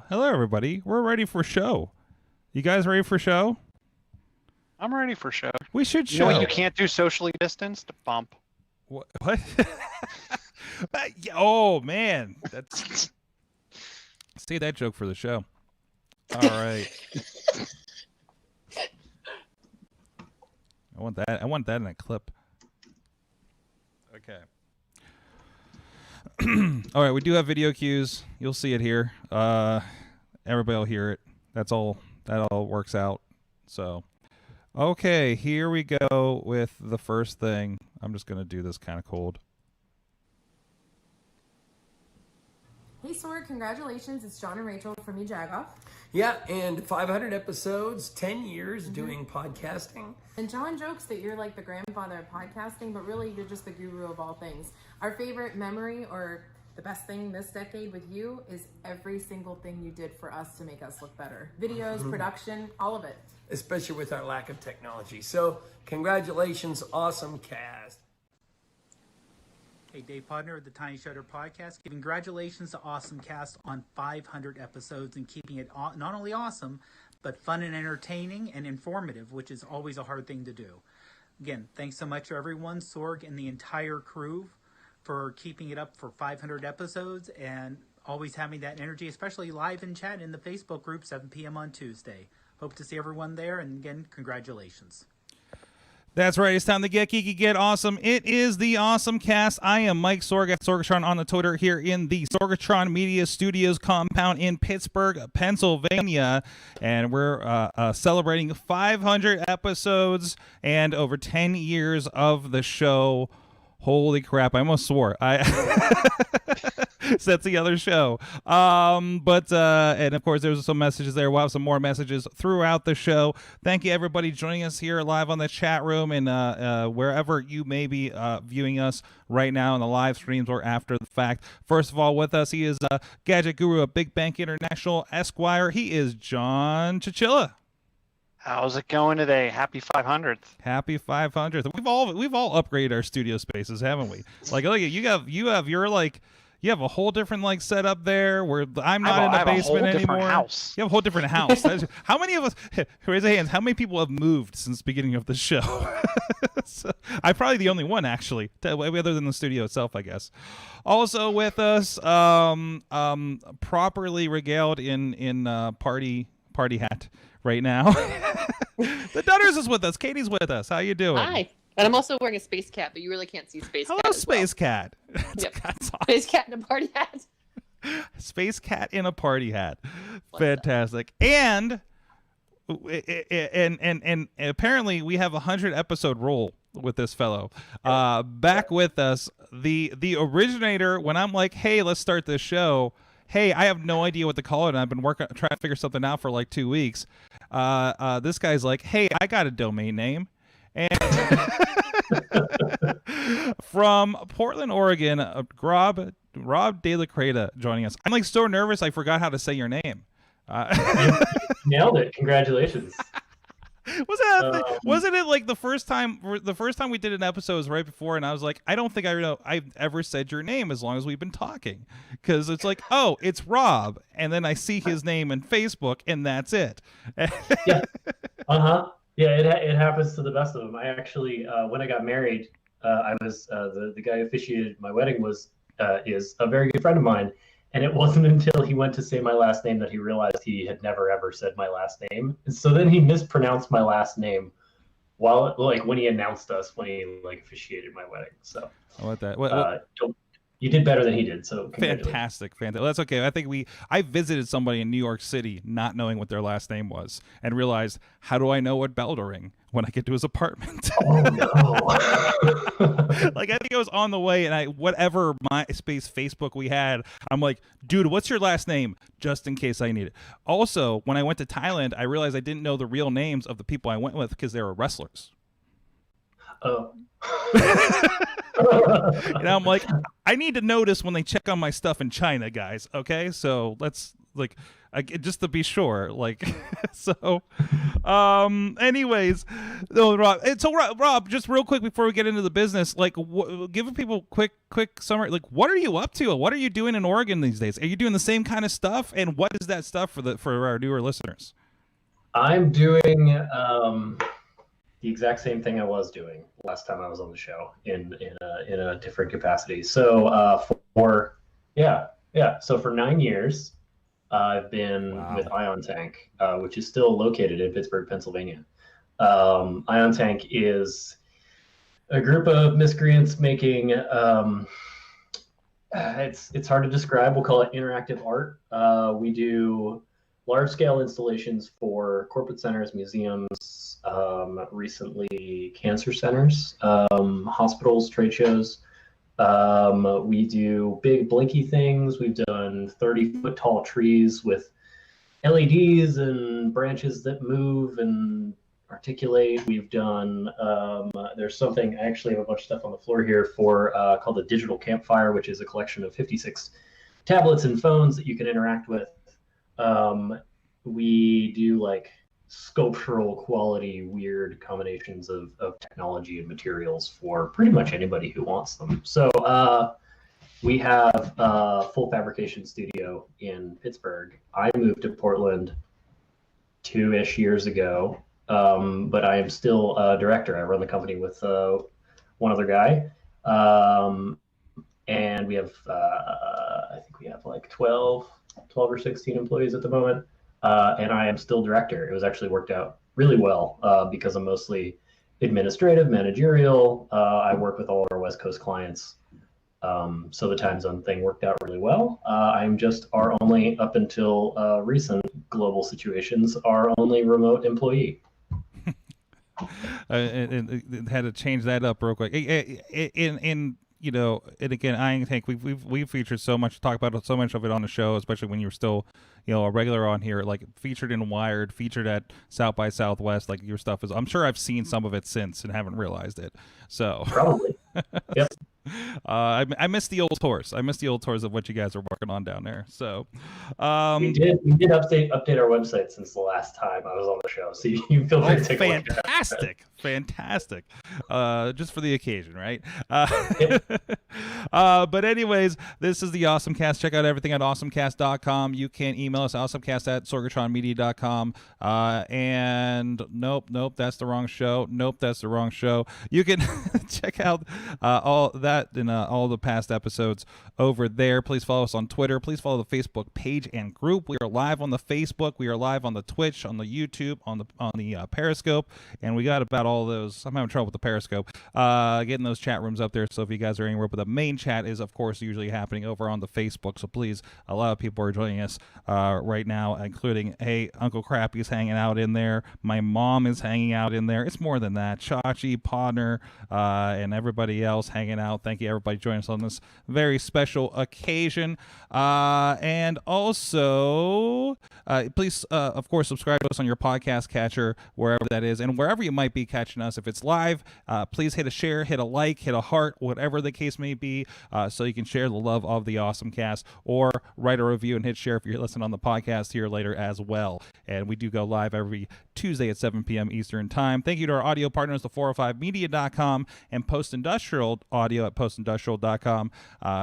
Hello, everybody. We're ready for show. You guys ready for show? I'm ready for show. We should show. You know what you can't do socially distanced? Bump. What? Oh man, that's say that joke for the show. All right. I want that. I want that in a clip. Okay. All right, we do have video cues. You'll see it here. Everybody will hear it. That's all. That all works out. So, okay, here we go with the first thing. I'm just gonna do this kind of cold. Hey Sorg, congratulations. It's John and Rachel from You Jagoff. Yeah, and 500 episodes, 10 years doing podcasting. And John jokes that you're like the grandfather of podcasting, but really you're just the guru of all things. Our favorite memory or the best thing this decade with you is every single thing you did for us to make us look better. Videos, production, all of it. Especially with our lack of technology. So, congratulations, AwesomeCast. Hey, Dave Podner of the Tiny Shutter Podcast, giving congratulations to AwesomeCast on 500 episodes and keeping it not only awesome, but fun and entertaining and informative, which is always a hard thing to do. Again, thanks so much to everyone, Sorg and the entire crew, for keeping it up for 500 episodes and always having that energy, especially live in chat in the Facebook group, 7 p.m. on Tuesday. Hope to see everyone there, and again, congratulations. That's right. It's time to get geeky, get awesome. It is the AwesomeCast. I am Mike Sorg at Sorgatron on the Twitter here in the Sorgatron Media Studios compound in Pittsburgh, Pennsylvania. And we're celebrating 500 episodes and over 10 years of the show. Holy crap, I almost swore. That's the other show. And of course, there's some messages there. We'll have some more messages throughout the show. Thank you, everybody, joining us here live on the chat room and wherever you may be viewing us right now in the live streams or after the fact. First of all, with us, he is Gadget Guru of Big Bank International Esquire. He is John Chilla. How's it going today? Happy 500th. Happy 500th. We've all upgraded our studio spaces, haven't we? Like, look, you have a whole different like setup there where I'm not in the basement anymore. House. You have a whole different house. How many of us, raise a hands, how many people have moved since the beginning of the show? So, I'm probably the only one, actually, other than the studio itself, I guess. Also with us, properly regaled in party hat right now. The Dudders is with us. Katie's with us. How you doing? Hi. And I'm also wearing a Space Cat, but you really can't see Space Cat. Hello, Space Cat. Yep. Awesome. Space Cat in a party hat. Space Cat in a party hat. Fantastic. And apparently we have 100 episode rule with this fellow. Back with us, the originator. When I'm like, hey, let's start this show. Hey, I have no idea what to call it, and I've been trying to figure something out for like 2 weeks. This guy's like, hey, I got a domain name. And from Portland, Oregon, Rob De La Cretaz joining us. I'm like so nervous I forgot how to say your name. Nailed it. Congratulations. Wasn't it like the first time we did an episode was right before, and I was like, I don't think I've ever said your name as long as we've been talking, because it's like, oh, it's Rob, and then I see his name in Facebook, and that's it. Yeah. Yeah, it happens to the best of them. I actually, when I got married, I was the guy who officiated my wedding is a very good friend of mine, and it wasn't until he went to say my last name that he realized he had never ever said my last name. And so then he mispronounced my last name when he announced us when he officiated my wedding. So I want that. you did better than he did. So congratulations. Fantastic. Well, that's okay. I think I visited somebody in New York City not knowing what their last name was and realized, how do I know what bell to ring when I get to his apartment? Oh no. Like, I think I was on the way, and whatever MySpace, Facebook we had, I'm like, dude, what's your last name? Just in case I need it. Also, when I went to Thailand, I realized I didn't know the real names of the people I went with because they were wrestlers. Oh. And I'm like, I need to notice when they check on my stuff in China, guys. Okay, so let's just to be sure, so. Anyways, no, Rob. So Rob, just real quick before we get into the business, give people quick summary. Like, what are you up to? What are you doing in Oregon these days? Are you doing the same kind of stuff? And what is that stuff for our newer listeners? I'm doing the exact same thing I was doing last time I was on the show in a different capacity. So for 9 years, I've been with Ion Tank, which is still located in Pittsburgh, Pennsylvania. Ion Tank is a group of miscreants making it's hard to describe. We'll call it interactive art. We do large-scale installations for corporate centers, museums, recently cancer centers, hospitals, trade shows. We do big blinky things. We've done 30-foot tall trees with LEDs and branches that move and articulate. We've done, there's something, I actually have a bunch of stuff on the floor here for called the Digital Campfire, which is a collection of 56 tablets and phones that you can interact with. We do sculptural quality, weird combinations of technology and materials for pretty much anybody who wants them. So we have a full fabrication studio in Pittsburgh. I moved to Portland 2-ish years ago, but I am still a director. I run the company with one other guy. And we have, I think we have 12 or 16 employees at the moment. And I am still director. It was actually worked out really well because I'm mostly administrative, managerial. I work with all our West Coast clients. So the time zone thing worked out really well. I'm just our only, up until recent global situations, our only remote employee. And had to change that up real quick. And again, Ion Tank, we've featured so much, talk about so much of it on the show, especially when you were still, a regular on here, featured in Wired, featured at South by Southwest. Your stuff is, I'm sure I've seen some of it since and haven't realized it. So probably, yep. I miss the old tours. I miss the old tours of what you guys are working on down there. So we did update our website since the last time I was on the show. So you feel free to take a look at that. Fantastic. Just for the occasion, right? But anyways, this is the AwesomeCast. Check out everything at awesomecast.com. You can email us awesomecast@sorgatronmedia.com. And nope, that's the wrong show. Nope, that's the wrong show. You can check out all that and all the past episodes over there. Please follow us on Twitter. Please follow the Facebook page and group. We are live on the Facebook. We are live on the Twitch, on the YouTube, on the Periscope, and we got about all those. I'm having trouble with the Periscope, getting those chat rooms up there. So if you guys are anywhere, but the main chat is, of course, usually happening over on the Facebook. So please, a lot of people are joining us right now, including, hey, Uncle Crappy's hanging out in there. My mom is hanging out in there. It's more than that. Chachi, Podner, and everybody else hanging out. Thank you, everybody, joining us on this very special occasion. And also, please, of course, subscribe to us on your podcast catcher, wherever that is, and wherever you might be catching us. If it's live, please hit a share, hit a like, hit a heart, whatever the case may be, so you can share the love of the AwesomeCast, or write a review and hit share if you're listening on the podcast here later as well. And we do go live every Tuesday at 7 p.m. Eastern Time. Thank you to our audio partners, the405media.com and Post Industrial Audio at postindustrial.com,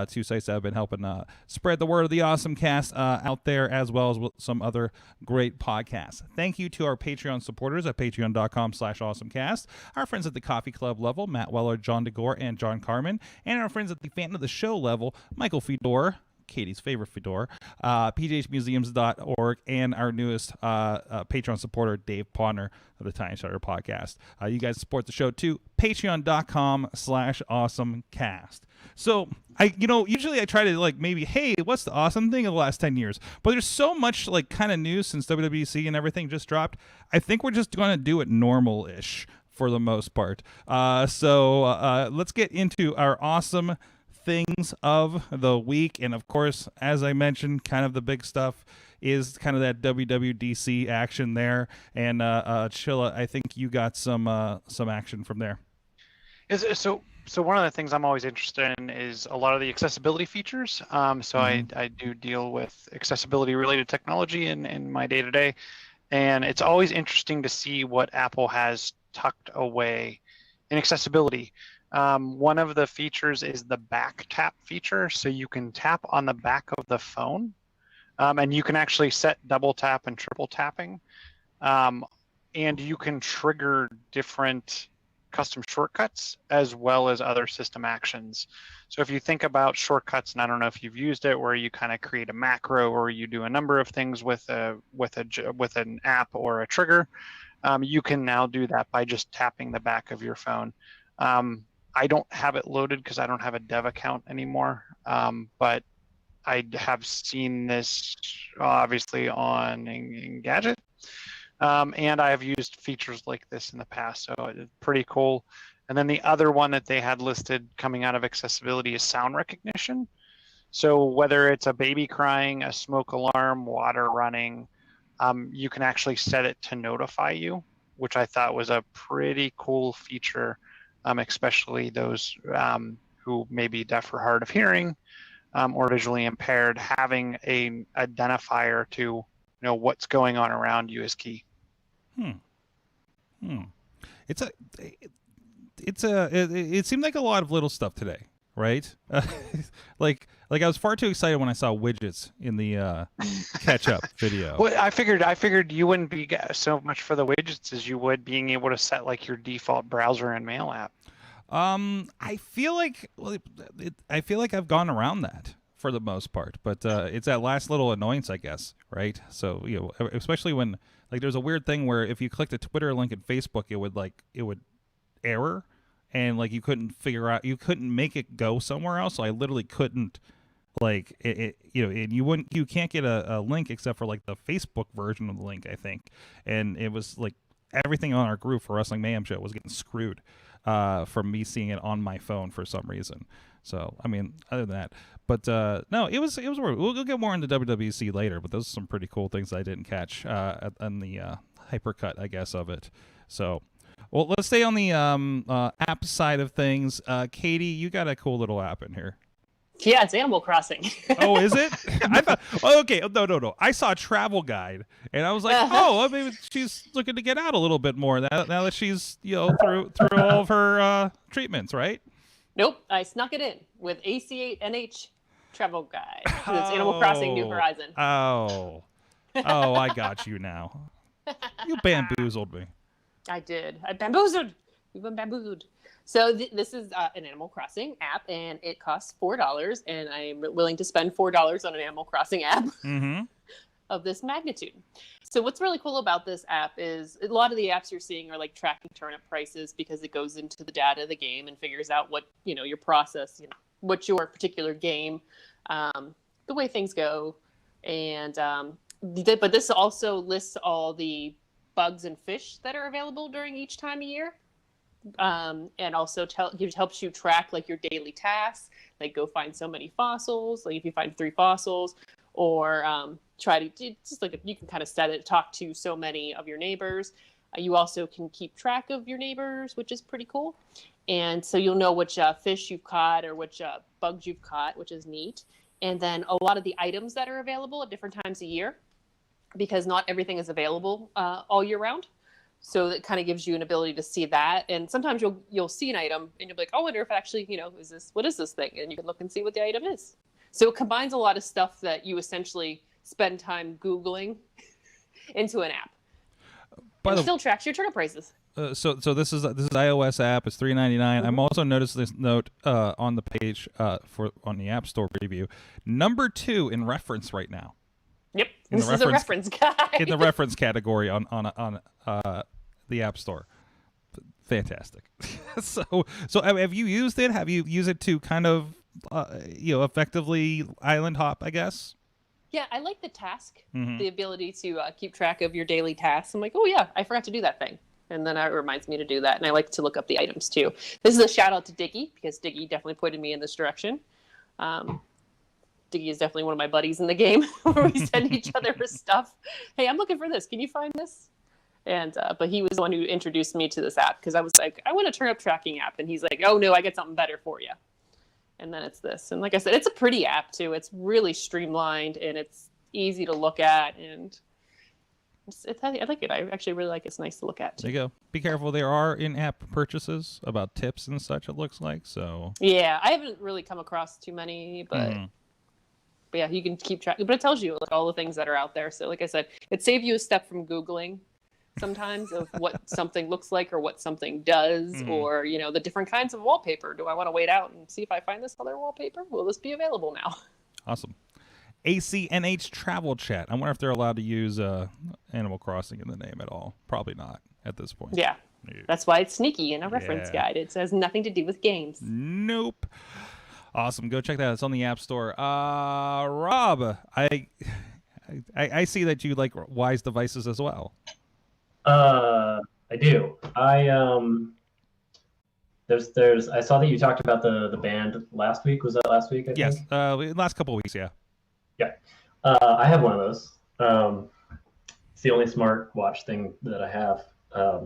two sites that have been helping spread the word of the AwesomeCast out there, as well as some other great podcasts. Thank you to our Patreon supporters at patreon.com/awesomecast, our friends at the Coffee Club level, Matt Weller, John DeGore, and John Carmen, and our friends at the Fan of the Show level, Michael Fedor, Katie's favorite fedora, pghmuseums.org, and our newest Patreon supporter, Dave Podner of the Tiny Shutter Podcast. You guys support the show too. Patreon.com/AwesomeCast. So usually I try to like maybe, hey, what's the awesome thing of the last 10 years? But there's so much like kind of news since WWDC and everything just dropped. I think we're just going to do it normal-ish for the most part. So let's get into our awesome things of the week. And of course, as I mentioned, kind of the big stuff is kind of that WWDC action there. And Chilla, I think you got some action from there. So one of the things I'm always interested in is a lot of the accessibility features. I do deal with accessibility related technology in my day-to-day. And it's always interesting to see what Apple has tucked away in accessibility. One of the features is the back tap feature. So you can tap on the back of the phone, and you can actually set double tap and triple tapping. And you can trigger different custom shortcuts as well as other system actions. So if you think about shortcuts, and I don't know if you've used it, where you kind of create a macro or you do a number of things with an app or a trigger, you can now do that by just tapping the back of your phone. I don't have it loaded because I don't have a dev account anymore, but I have seen this obviously on Engadget. And I have used features like this in the past, so it's pretty cool. And then the other one that they had listed coming out of accessibility is sound recognition. So whether it's a baby crying, a smoke alarm, water running, you can actually set it to notify you, which I thought was a pretty cool feature, especially those who may be deaf or hard of hearing or visually impaired. Having an identifier to know what's going on around you is key. It seemed like a lot of little stuff today, right? Like I was far too excited when I saw widgets in the catch-up video. Well, I figured you wouldn't be so much for the widgets as you would being able to set like your default browser and mail app. I feel like I've gone around that for the most part, but it's that last little annoyance, I guess, right? So especially when like there's a weird thing where if you clicked a Twitter link in Facebook, it would error, and like you couldn't make it go somewhere else. So I literally couldn't like and you can't get a link except for like the Facebook version of the link, I think, and it was like everything on our group for Wrestling Mayhem Show was getting screwed from me seeing it on my phone for some reason. So, I mean, other than that, but no, it was weird. We'll get more into WWDC later, but those are some pretty cool things I didn't catch on the hypercut, I guess, of it. So, well, let's stay on the app side of things. Katie, you got a cool little app in here. Yeah, it's Animal Crossing. Oh, is it? I thought, okay, no. I saw a travel guide, and I was like, maybe she's looking to get out a little bit more now that she's through all of her treatments, right? Nope, I snuck it in with AC8NH Travel Guide. It's Animal Crossing New Horizon. Oh, I got you now. You bamboozled me. I did. I bamboozled. You've been bamboozled. So this is an Animal Crossing app, and it costs $4, and I'm willing to spend $4 on an Animal Crossing app of this magnitude. So what's really cool about this app is a lot of the apps you're seeing are like tracking turnip prices because it goes into the data of the game and figures out what, your process, what your particular game, the way things go. And but this also lists all the bugs and fish that are available during each time of year. And also helps you track like your daily tasks, like go find so many fossils, like if you find 3 fossils, or try to just like you can kind of set it, talk to so many of your neighbors. You also can keep track of your neighbors, which is pretty cool. And so you'll know which fish you've caught or which bugs you've caught, which is neat. And then a lot of the items that are available at different times of year, because not everything is available all year round. So that kind of gives you an ability to see that. And sometimes you'll see an item and you'll be like, I wonder if actually, what is this thing? And you can look and see what the item is. So it combines a lot of stuff that you essentially spend time Googling into an app. But it still tracks your turnip prices. So this is iOS app. It's $3.99. I'm also noticed this note on the page on the App Store preview. Number 2 in reference right now. Yep, this is a reference guide. In the reference category on the App Store. Fantastic. So have you used it? Have you used it to kind of effectively island hop, I guess? Yeah, I like the task, the ability to keep track of your daily tasks. I'm like, oh yeah, I forgot to do that thing. And then it reminds me to do that. And I like to look up the items too. This is a shout out to Diggy, because Diggy definitely pointed me in this direction. Diggy is definitely one of my buddies in the game, where we send each other stuff. Hey, I'm looking for this. Can you find this? And but he was the one who introduced me to this app, because I was like, I want a turnip tracking app. And he's like, oh no, I got something better for you. And then it's this. And like I said, it's a pretty app too. It's really streamlined and it's easy to look at, and I like it. I actually really like it. It's nice to look at too. There you go. Be careful. There are in-app purchases about tips and such, it looks like. So yeah, I haven't really come across too many, but yeah, you can keep track. But it tells you like all the things that are out there. So like I said, it saves you a step from Googling sometimes of what something looks like or what something does, or the different kinds of wallpaper. Do I want to wait out and see if I find this other wallpaper? Will this be available now? Awesome. ACNH Travel Chat. I wonder if they're allowed to use Animal Crossing in the name at all. Probably not at this point. Yeah. That's why it's sneaky in a reference guide. It says nothing to do with games. Nope. Awesome. Go check that out. It's on the App Store. Rob, I see that you like Wyze devices as well. I do. I saw that you talked about the band last week. Was that last week? I yes. think? Last couple of weeks. Yeah. Yeah. I have one of those. It's the only smart watch thing that I have. I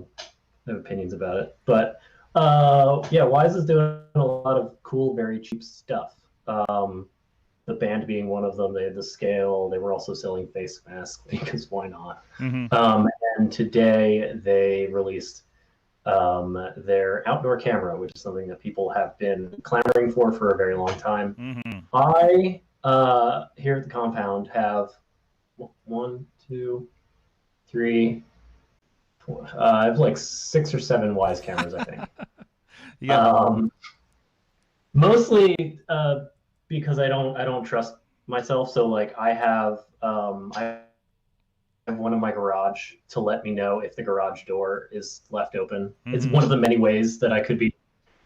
have opinions about it, but Wyze is doing a lot of cool, very cheap stuff. The band being one of them. They had the scale. They were also selling face masks because why not? And today they released their outdoor camera, which is something that people have been clamoring for a very long time. I here at the compound have 1, 2, 3, 4. I have like 6 or 7 Wyze cameras, I think. Mostly because I don't trust myself. So like I have one in my garage to let me know if the garage door is left open. It's one of the many ways that I could be.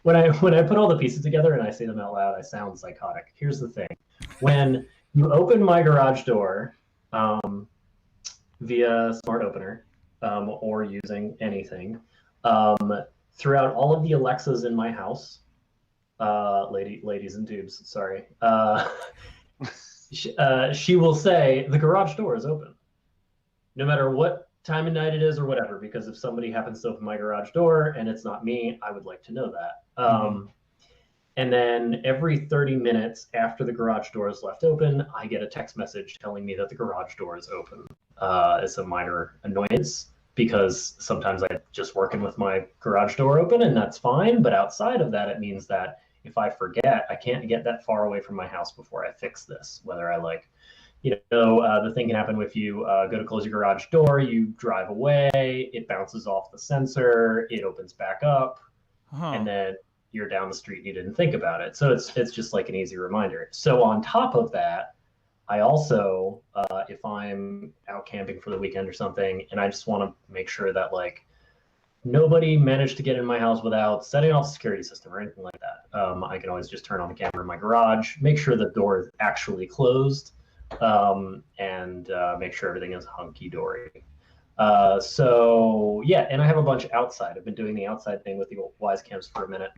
When I put all the pieces together and I say them out loud, I sound psychotic. Here's the thing: when you open my garage door via smart opener or using anything, throughout all of the Alexas in my house, ladies and dudes, sorry, she will say the garage door is open, no matter what time of night it is or whatever, because if somebody happens to open my garage door and it's not me, I would like to know that. And then every 30 minutes after the garage door is left open, I get a text message telling me that the garage door is open. It's a minor annoyance because sometimes I'm just working with my garage door open and that's fine. But outside of that, it means that if I forget, I can't get that far away from my house before I fix this. Whether I the thing can happen if you go to close your garage door, you drive away, it bounces off the sensor, it opens back up, and then you're down the street and you didn't think about it. So it's just like an easy reminder. So on top of that, I also, if I'm out camping for the weekend or something, and I just want to make sure that like nobody managed to get in my house without setting off the security system or anything like that, I can always just turn on the camera in my garage, make sure the door is actually closed, and make sure everything is hunky-dory. So yeah, and I have a bunch outside. I've been doing the outside thing with the Wyze cams for a minute.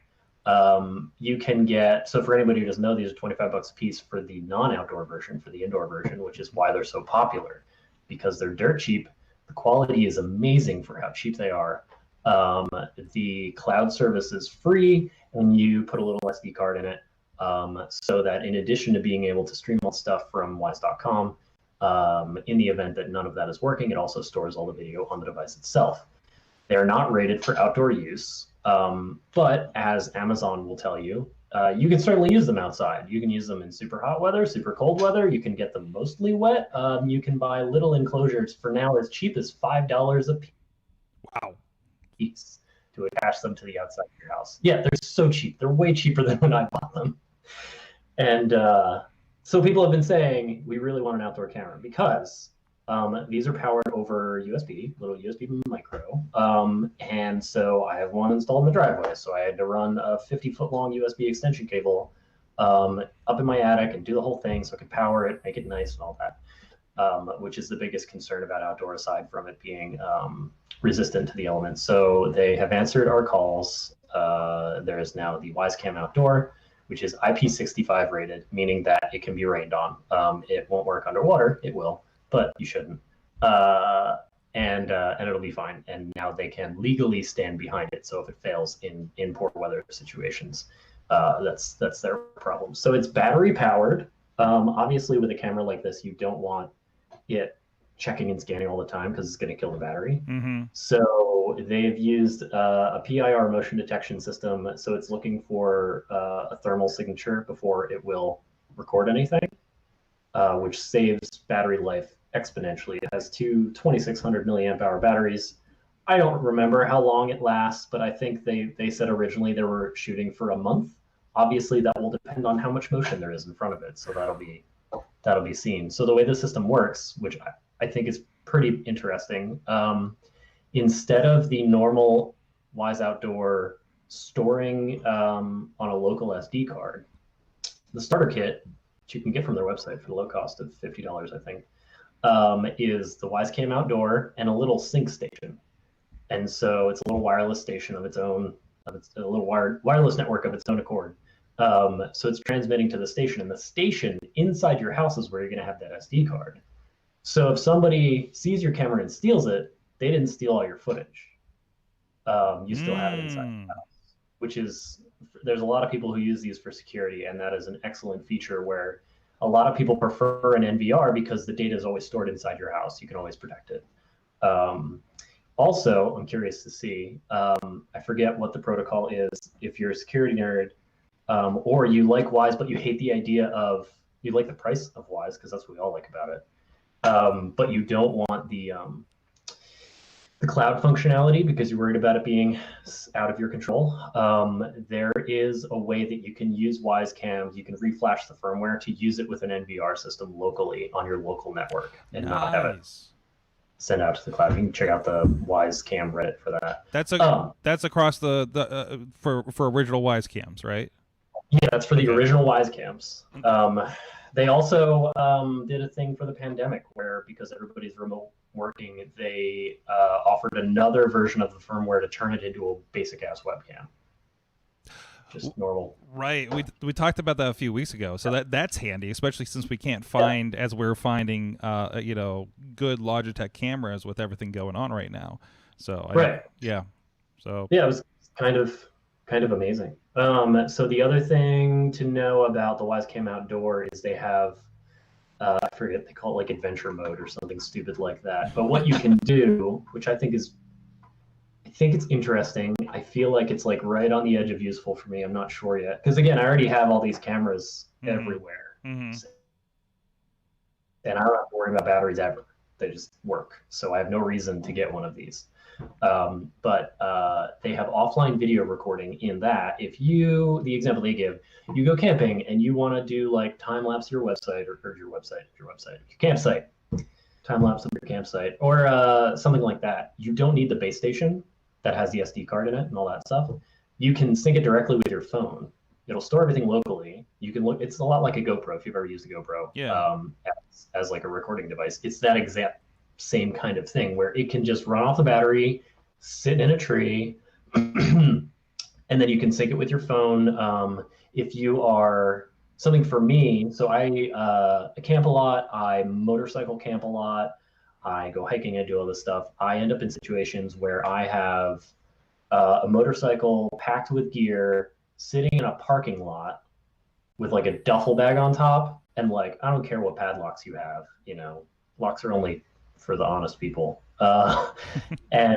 You can get, so for anybody who doesn't know, these are $25 a piece for the non-outdoor version. For the indoor version, which is why they're so popular, because they're dirt cheap. The quality is amazing for how cheap they are. The cloud service is free, and you put a little SD card in it, so that in addition to being able to stream all stuff from Wyze.com, in the event that none of that is working, it also stores all the video on the device itself. They're not rated for outdoor use, but as Amazon will tell you, you can certainly use them outside. You can use them in super hot weather, super cold weather. You can get them mostly wet. You can buy little enclosures for now as cheap as $5 a piece. Wow. piece to attach them to the outside of your house. Yeah, they're so cheap. They're way cheaper than when I bought them. And so people have been saying, we really want an outdoor camera because these are powered over USB, little USB micro. And so I have one installed in the driveway. So I had to run a 50-foot long USB extension cable up in my attic and do the whole thing so I could power it, make it nice and all that, which is the biggest concern about outdoor aside from it being resistant to the elements. So they have answered our calls. There is now the Wyze Cam Outdoor, which is IP65 rated, meaning that it can be rained on. It won't work underwater. It will, but you shouldn't. And it'll be fine. And now they can legally stand behind it. So if it fails in poor weather situations, that's their problem. So it's battery powered. Obviously, with a camera like this, you don't want it checking and scanning all the time because it's going to kill the battery. Mm-hmm. So they've used a PIR motion detection system. So it's looking for a thermal signature before it will record anything, which saves battery life exponentially. It has two 2600 milliamp hour batteries. I don't remember how long it lasts, but I think they said originally they were shooting for a month. Obviously, that will depend on how much motion there is in front of it. So that'll be seen. So the way the system works, which I think is pretty interesting, instead of the normal Wyze Outdoor storing on a local SD card, the starter kit, which you can get from their website for the low cost of $50, I think, is the Wyze Cam Outdoor and a little sync station. And so it's a little wireless station of its own, a little wireless network of its own accord. So it's transmitting to the station, and the station inside your house is where you're going to have that SD card. So if somebody sees your camera and steals it, they didn't steal all your footage. You still have it inside the house, which is, there's a lot of people who use these for security, and that is an excellent feature where a lot of people prefer an NVR because the data is always stored inside your house. You can always protect it. Also, I'm curious to see, I forget what the protocol is, if you're a security nerd, or you like Wyze, but you hate the idea of, you like the price of Wyze, because that's what we all like about it. But you don't want the cloud functionality because you're worried about it being out of your control. There is a way that you can use Wyze Cams. You can reflash the firmware to use it with an NVR system locally on your local network and not have it send out to the cloud. You can check out the Wyze Cam Reddit for that. That's across the for original Wyze Cams, right? Yeah, that's for the original Wyze Cams. They also did a thing for the pandemic where, because everybody's remote working, they offered another version of the firmware to turn it into a basic ass webcam. Just normal. Right. We talked about that a few weeks ago. So that's handy, especially since we can't find, as we're finding, good Logitech cameras with everything going on right now. So it was kind of amazing. So the other thing to know about the Wyze Cam Outdoor is they have, I forget, they call it like adventure mode or something stupid like that. But what you can do, which I think it's interesting. I feel like it's like right on the edge of useful for me. I'm not sure yet. Because again, I already have all these cameras everywhere. Mm-hmm. And I don't have to worry about batteries ever. They just work. So I have no reason to get one of these. But they have offline video recording in that if the example they give, you go camping and you want to do like time lapse your website or your campsite, time lapse of your campsite or something like that. You don't need the base station that has the SD card in it and all that stuff. You can sync it directly with your phone. It'll store everything locally. You can look, it's a lot like a GoPro if you've ever used a GoPro as like a recording device. It's that exact same kind of thing where it can just run off the battery, sit in a tree, and then you can sync it with your phone. If you are something for me, so I camp a lot, I motorcycle camp a lot, I go hiking, I do all this stuff. I end up in situations where I have a motorcycle packed with gear sitting in a parking lot with like a duffel bag on top. And like, I don't care what padlocks you have, locks are only for the honest people. And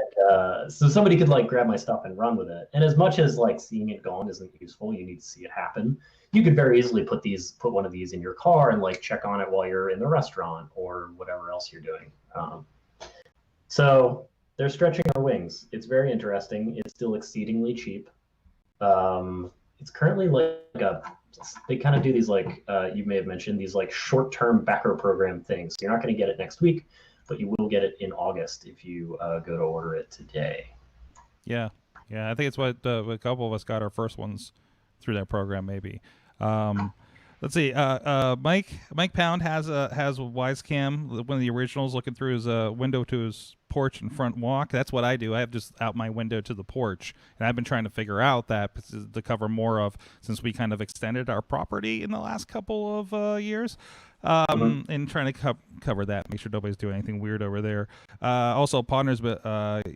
so somebody could like grab my stuff and run with it. And as much as like seeing it gone isn't useful, you need to see it happen. You could very easily put one of these in your car and like check on it while you're in the restaurant or whatever else you're doing. So they're stretching our wings. It's very interesting. It's still exceedingly cheap. It's currently they kind of do these you may have mentioned these like short-term backer program things. So you're not going to get it next week, but you will get it in August if you go to order it today. Yeah, I think it's what a couple of us got our first ones through that program. Maybe. Let's see. Mike Pound has Wyze Cam, one of the originals, looking through his window to his porch and front walk. That's what I do. I have just out my window to the porch, and I've been trying to figure out that to cover more of, since we kind of extended our property in the last couple of years. And trying to cover that, make sure nobody's doing anything weird over there. Also, Podner's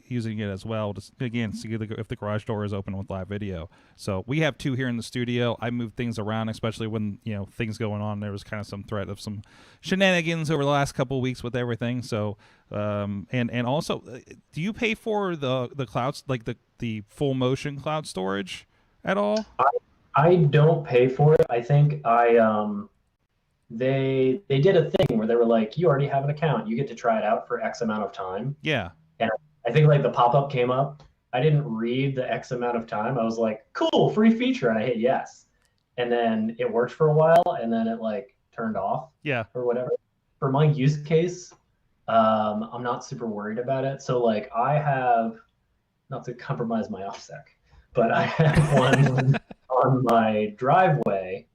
using it as well, just again, see if the garage door is open with live video. So we have 2 here in the studio. I moved things around, especially when things going on. There was kind of some threat of some shenanigans over the last couple of weeks with everything. So and also, do you pay for the clouds, like the full motion cloud storage at all? I don't pay for it. I think they did a thing where they were like, you already have an account, you get to try it out for X amount of time. Yeah. And I think like the pop-up came up. I didn't read the X amount of time. I was like, cool, free feature, and I hit yes. And then it worked for a while, and then it like turned off. Yeah. Or whatever. For my use case, I'm not super worried about it. So like I have, not to compromise my OffSec, but I have one on my driveway.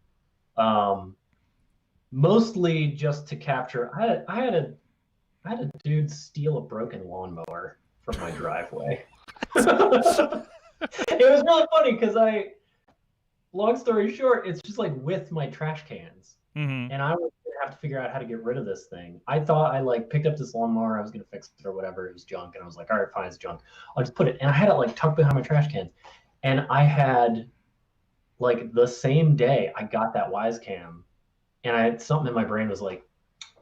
Mostly just to capture. I had a dude steal a broken lawnmower from my driveway. It was really funny because long story short, it's just like with my trash cans, and I was gonna have to figure out how to get rid of this thing. I thought I like picked up this lawnmower, I was gonna fix it or whatever. It was junk, and I was like, all right, fine, it's junk. I'll just put it, and I had it like tucked behind my trash cans, and I had like the same day I got that Wyze Cam. And I had something in my brain was like,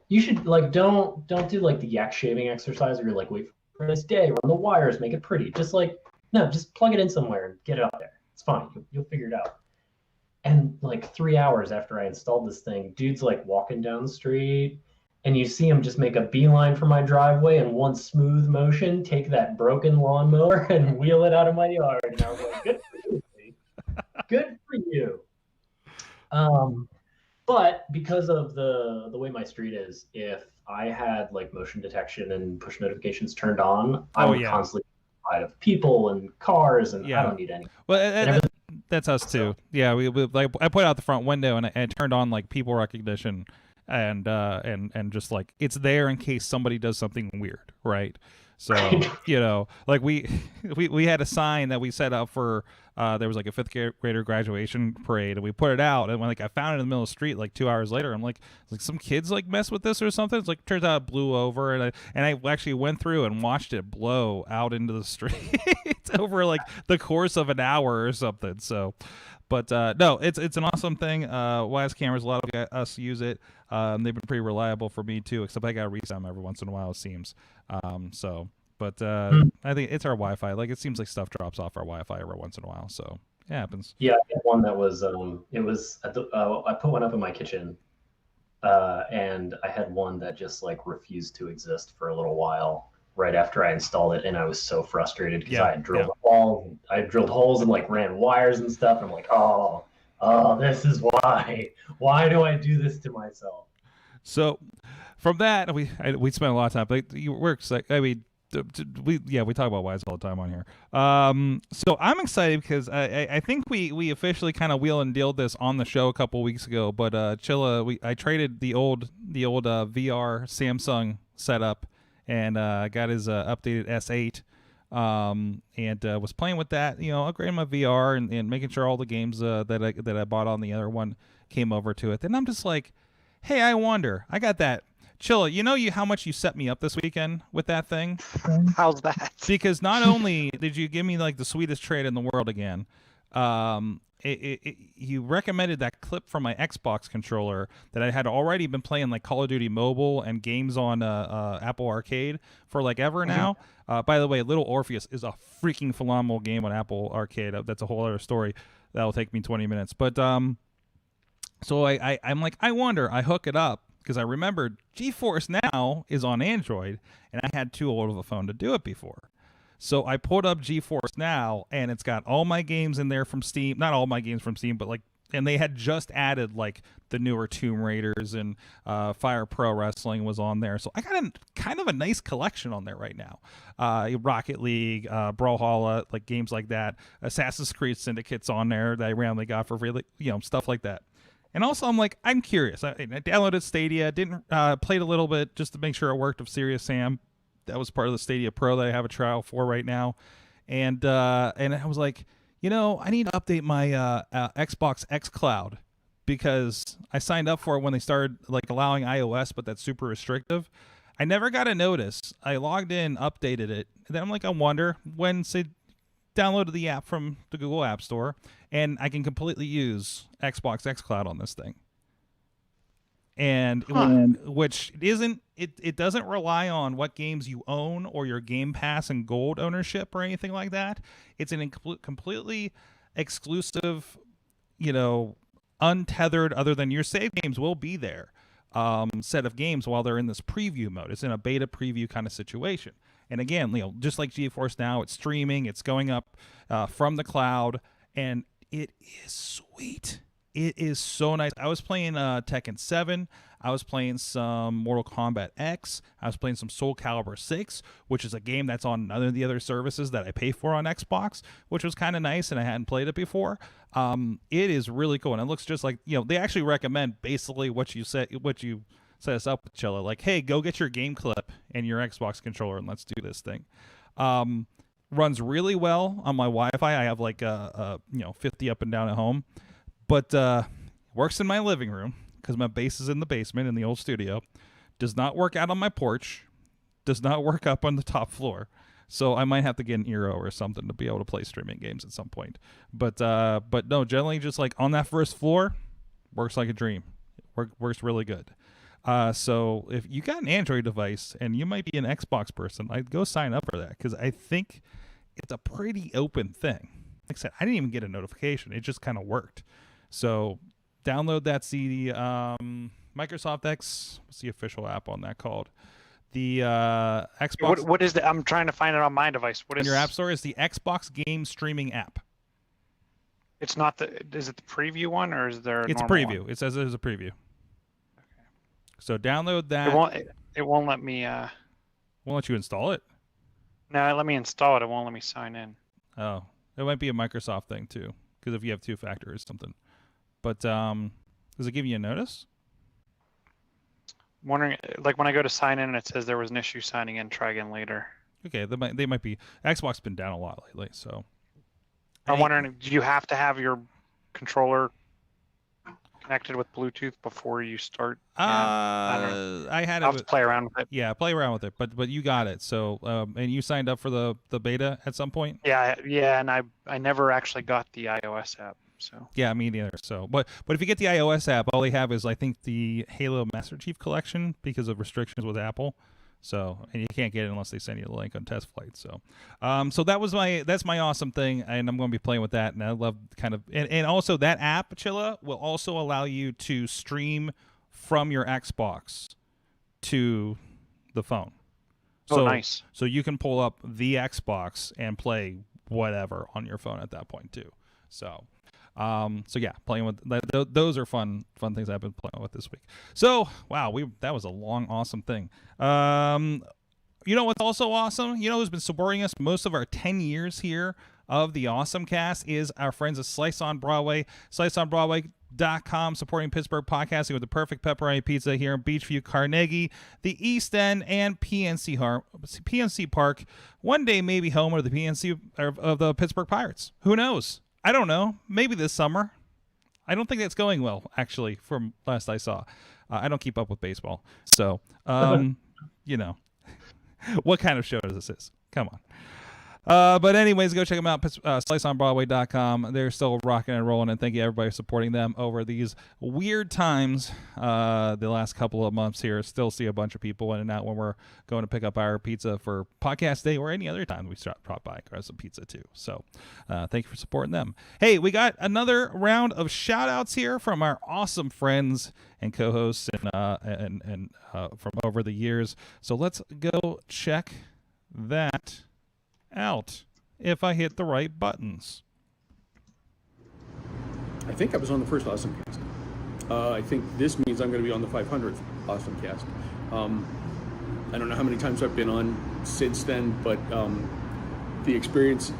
you should like don't do like the yak shaving exercise where you're like, wait for this day, run the wires, make it pretty. Just like, no, just plug it in somewhere and get it out there. It's fine. You'll figure it out. And like 3 hours after I installed this thing, dude's like walking down the street, and you see him just make a beeline for my driveway and one smooth motion, take that broken lawnmower and wheel it out of my yard. And I was like, good for you, buddy. Good for you. But because of the way my street is, if I had like motion detection and push notifications turned on, I would constantly be of people and cars, and I don't need any. Well, that's us too. Yeah, we like I put out the front window and I turned on like people recognition, and just like it's there in case somebody does something weird, right? So like we had a sign that we set up for there was like a 5th grader graduation parade, and we put it out, and when like I found it in the middle of the street like 2 hours later, I'm like some kids like mess with this or something. It's like turns out it blew over, and I actually went through and watched it blow out into the street over like the course of an hour or something. So but no, it's an awesome thing. Wyze cameras, a lot of us use it. They've been pretty reliable for me too, except I got to reset them every once in a while, it seems. But I think it's our Wi-Fi. Like it seems like stuff drops off our Wi-Fi every once in a while, so it happens. Yeah, I had one that was it was at the I put one up in my kitchen, and I had one that just like refused to exist for a little while right after I installed it, and I was so frustrated because I had drilled holes and like ran wires and stuff. And I'm like, oh, this is why. Why do I do this to myself? So from that, we spent a lot of time. But we're excited. I mean, we talk about Wyze all the time on here. So I'm excited because I think we officially kind of wheel and dealed this on the show a couple weeks ago. But Chilla, I traded the old VR Samsung setup and got his updated S8. And was playing with that, upgrading my VR and making sure all the games that I bought on the other one came over to it. And I'm just like, hey, I wonder, I got that. Chilla, how much you set me up this weekend with that thing? How's that? Because not only did you give me like the sweetest trade in the world again, you recommended that clip from my Xbox controller that I had already been playing like Call of Duty Mobile and games on Apple Arcade for like ever now. By the way, Little Orpheus is a freaking phenomenal game on Apple Arcade. That's a whole other story. That'll take me 20 minutes. But so I'm like, I wonder, I hook it up because I remembered GeForce now is on Android, and I had too old of a phone to do it before. So I pulled up GeForce Now, and it's got all my games in there from Steam. Not all my games from Steam, but like, and they had just added like the newer Tomb Raiders, and Fire Pro Wrestling was on there. So I got kind of a nice collection on there right now. Rocket League, Brawlhalla, like games like that. Assassin's Creed Syndicate's on there that I randomly got for really, stuff like that. And also, I'm curious. I downloaded Stadia, didn't played a little bit just to make sure it worked with Serious Sam. That was part of the Stadia Pro that I have a trial for right now. And I was like, I need to update my Xbox XCloud, because I signed up for it when they started like allowing iOS, but that's super restrictive. I never got a notice. I logged in, updated it, and then I wonder when downloaded the app from the Google App Store, and I can completely use Xbox XCloud on this thing. And which isn't, it doesn't rely on what games you own or your Game Pass and Gold ownership or anything like that. It's an completely exclusive, untethered, other than your save games will be there, set of games while they're in this preview mode. It's in a beta preview kind of situation. And again, just like GeForce Now, it's streaming, it's going up from the cloud, and it is sweet. It is so nice. I was playing Tekken 7. I was playing some Mortal Kombat X. I was playing some Soul Calibur 6, which is a game that's on none of the other services that I pay for on Xbox, which was kind of nice, and I hadn't played it before. It is really cool, and it looks just like, they actually recommend basically what you set us up with, Chilla. Like, hey, go get your game clip and your Xbox controller, and let's do this thing. Runs really well on my Wi-Fi. I have like 50 up and down at home. But works in my living room because my base is in the basement in the old studio. Does not work out on my porch. Does not work up on the top floor. So I might have to get an Eero or something to be able to play streaming games at some point. But no, generally just like on that first floor, works like a dream. Works really good. So if you got an Android device and you might be an Xbox person, I'd go sign up for that, because I think it's a pretty open thing. Like I said, I didn't even get a notification. It just kind of worked. So download that CD. Microsoft X, what's the official app on that called? The Xbox. What is the? I'm trying to find it on my device. What is your app store? Is the Xbox game streaming app. It's not the. Is it the preview one, or is there? It's a preview. One? It says it is a preview. Okay. So download that. It won't let me. Won't let you install it. No, let me install it. It won't let me sign in. Oh, it might be a Microsoft thing too, because if you have two-factor or something. But does it give you a notice? I'm wondering, like when I go to sign in and it says there was an issue signing in, try again later. Okay, they might be. Xbox's been down a lot lately, so. I'm wondering, do you have to have your controller connected with Bluetooth before you start? I had I'll have to play around with it. Yeah, play around with it, but you got it. So, and you signed up for the beta at some point? Yeah, and I never actually got the iOS app. So yeah, me neither. So, but if you get the iOS app, all they have is I think the Halo Master Chief Collection because of restrictions with Apple. So, and you can't get it unless they send you the link on test flight. So, so that's my awesome thing, and I'm going to be playing with that. And I love kind of, and also that app, Chilla, will also allow you to stream from your Xbox to the phone. Oh, nice. So you can pull up the Xbox and play whatever on your phone at that point too. So yeah, playing with those are fun things I've been playing with this week. So wow, that was a long awesome thing. You know what's also awesome? You know who's been supporting us most of our 10 years here of the AwesomeCast is our friends at Slice on Broadway. SliceOnBroadway.com, supporting Pittsburgh podcasting with the perfect pepperoni pizza here in Beachview, Carnegie, the East End, and PNC Park. One day maybe home of the PNC of the Pittsburgh Pirates. Who knows? I don't know. Maybe this summer. I don't think that's going well, actually, from last I saw. I don't keep up with baseball. So, you know, what kind of show this is? Come on. But anyways, go check them out, sliceonbroadway.com. They're still rocking and rolling, and thank you everybody for supporting them over these weird times the last couple of months here. Still see a bunch of people in and out when we're going to pick up our pizza for podcast day or any other time we drop by and grab some pizza too. So thank you for supporting them. Hey, we got another round of shout outs here from our awesome friends and co-hosts and from over the years. So let's go check that out if I hit the right buttons? I think I was on the first AwesomeCast. I think this means I'm going to be on the 500th AwesomeCast. I don't know how many times I've been on since then, but the experience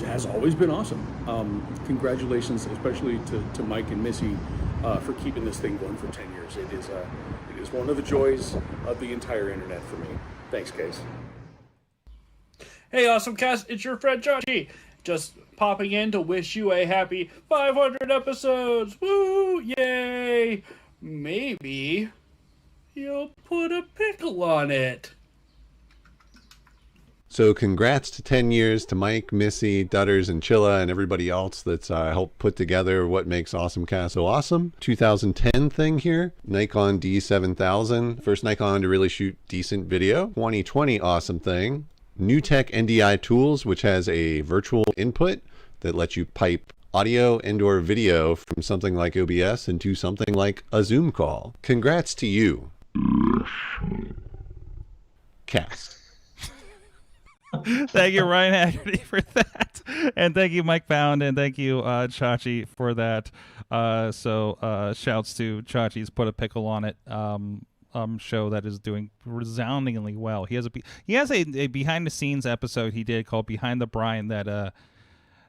has always been awesome. Congratulations, especially to Mike and Missy, for keeping this thing going for 10 years. It is one of the joys of the entire internet for me. Thanks, guys. Hey, AwesomeCast, it's your friend Chachi. Just popping in to wish you a happy 500 episodes. Woo! Yay! Maybe you'll put a pickle on it. So congrats to 10 years to Mike, Missy, Dudders, and Chilla, and everybody else that's helped put together what makes AwesomeCast so awesome. 2010 thing here, Nikon D7000. First Nikon to really shoot decent video. 2020 awesome thing. NewTek NDI Tools, which has a virtual input that lets you pipe audio and or video from something like OBS into something like a Zoom call. Congrats to you. Cast. Thank you, Ryan Haggerty, for that. And thank you, Mike Pound, and thank you, Chachi, for that. Shouts to Chachi's Put a Pickle on It show that is doing resoundingly well. He has a behind the scenes episode he did called Behind the Brine that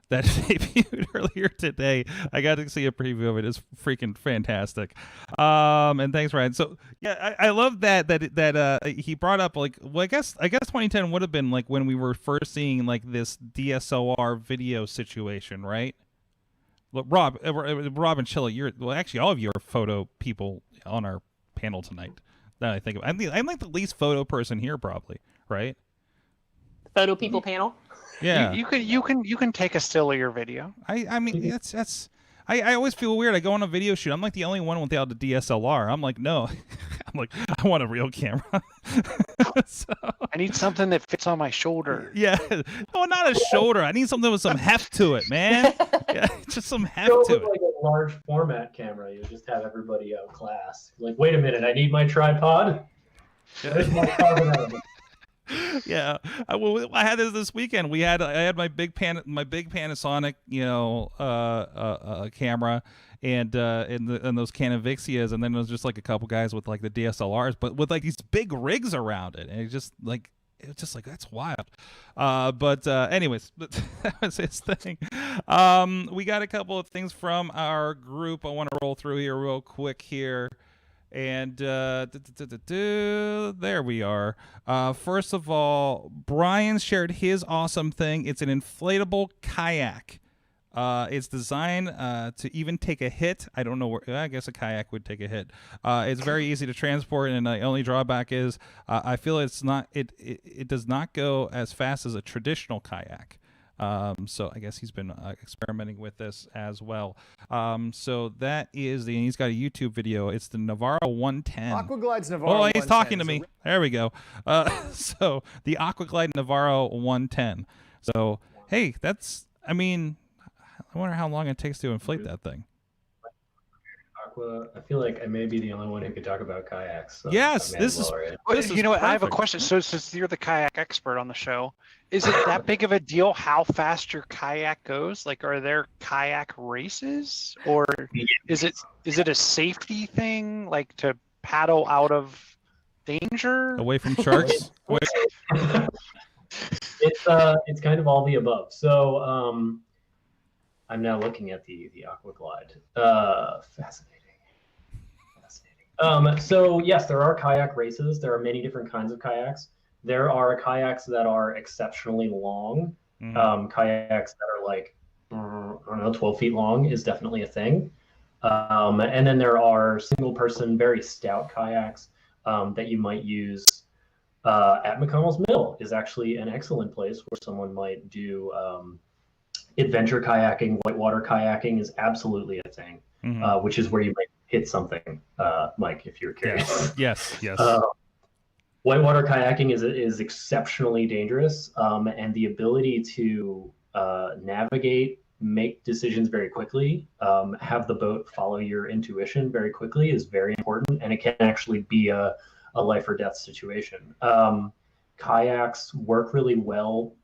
debuted earlier today. I got to see a preview of it. It's freaking fantastic. And thanks, Ryan. So yeah, I love that he brought up, like, well, I guess 2010 would have been like when we were first seeing like this DSLR video situation, right? Look, Rob and Chilla, actually all of you are photo people on our panel tonight. That I think of. I'm like the least photo person here, probably, right? Photo people panel. Yeah, you can take a still of your video. I mean that's I always feel weird. I go on a video shoot. I'm like the only one without a DSLR. I'm like, no. I'm like, I want a real camera. So, I need something that fits on my shoulder. yeah. No, not a shoulder. I need something with some heft to it, man. Yeah, just some heft Go to with it. like a large format camera. You just have everybody outclassed. Like, wait a minute, I need my tripod. Where's my carbon element? Yeah, I had this weekend. I had my big Panasonic, camera, and those Canon Vixias, and then there was just like a couple guys with like the DSLRs, but with like these big rigs around it, and it's just like that's wild. Anyways, that was his thing. We got a couple of things from our group. I want to roll through here real quick here. And there we are. First of all, Brian shared his awesome thing. It's an inflatable kayak. It's designed to even take a hit. I don't know where. I guess a kayak would take a hit. It's very easy to transport, and the only drawback is I feel it's not. It does not go as fast as a traditional kayak. So I guess he's been experimenting with this as well. So that is and he's got a YouTube video. It's the Navarro 110. Aquaglide's Navarro 110. Oh, he's talking to me. There we go. So the Aquaglide Navarro 110. So, hey, I wonder how long it takes to inflate that thing. I feel like I may be the only one who could talk about kayaks. So yes, this is what? I have a question. So since you're the kayak expert on the show, is it that big of a deal how fast your kayak goes? Like, are there kayak races, or is it a safety thing, like to paddle out of danger, away from sharks? It's kind of all the above. So I'm now looking at the Aquaglide. Fascinating. So yes, there are kayak races. There are many different kinds of kayaks. There are kayaks that are exceptionally long. Kayaks that are like, I don't know, 12 feet long is definitely a thing. And then there are single person, very stout kayaks that you might use at McConnell's Mill is actually an excellent place where someone might do adventure kayaking. Whitewater kayaking is absolutely a thing, which is where you might hit something, Mike, if you're curious. Yes. Whitewater kayaking is exceptionally dangerous, and the ability to navigate, make decisions very quickly, have the boat follow your intuition very quickly is very important, and it can actually be a life or death situation. kayaks work really well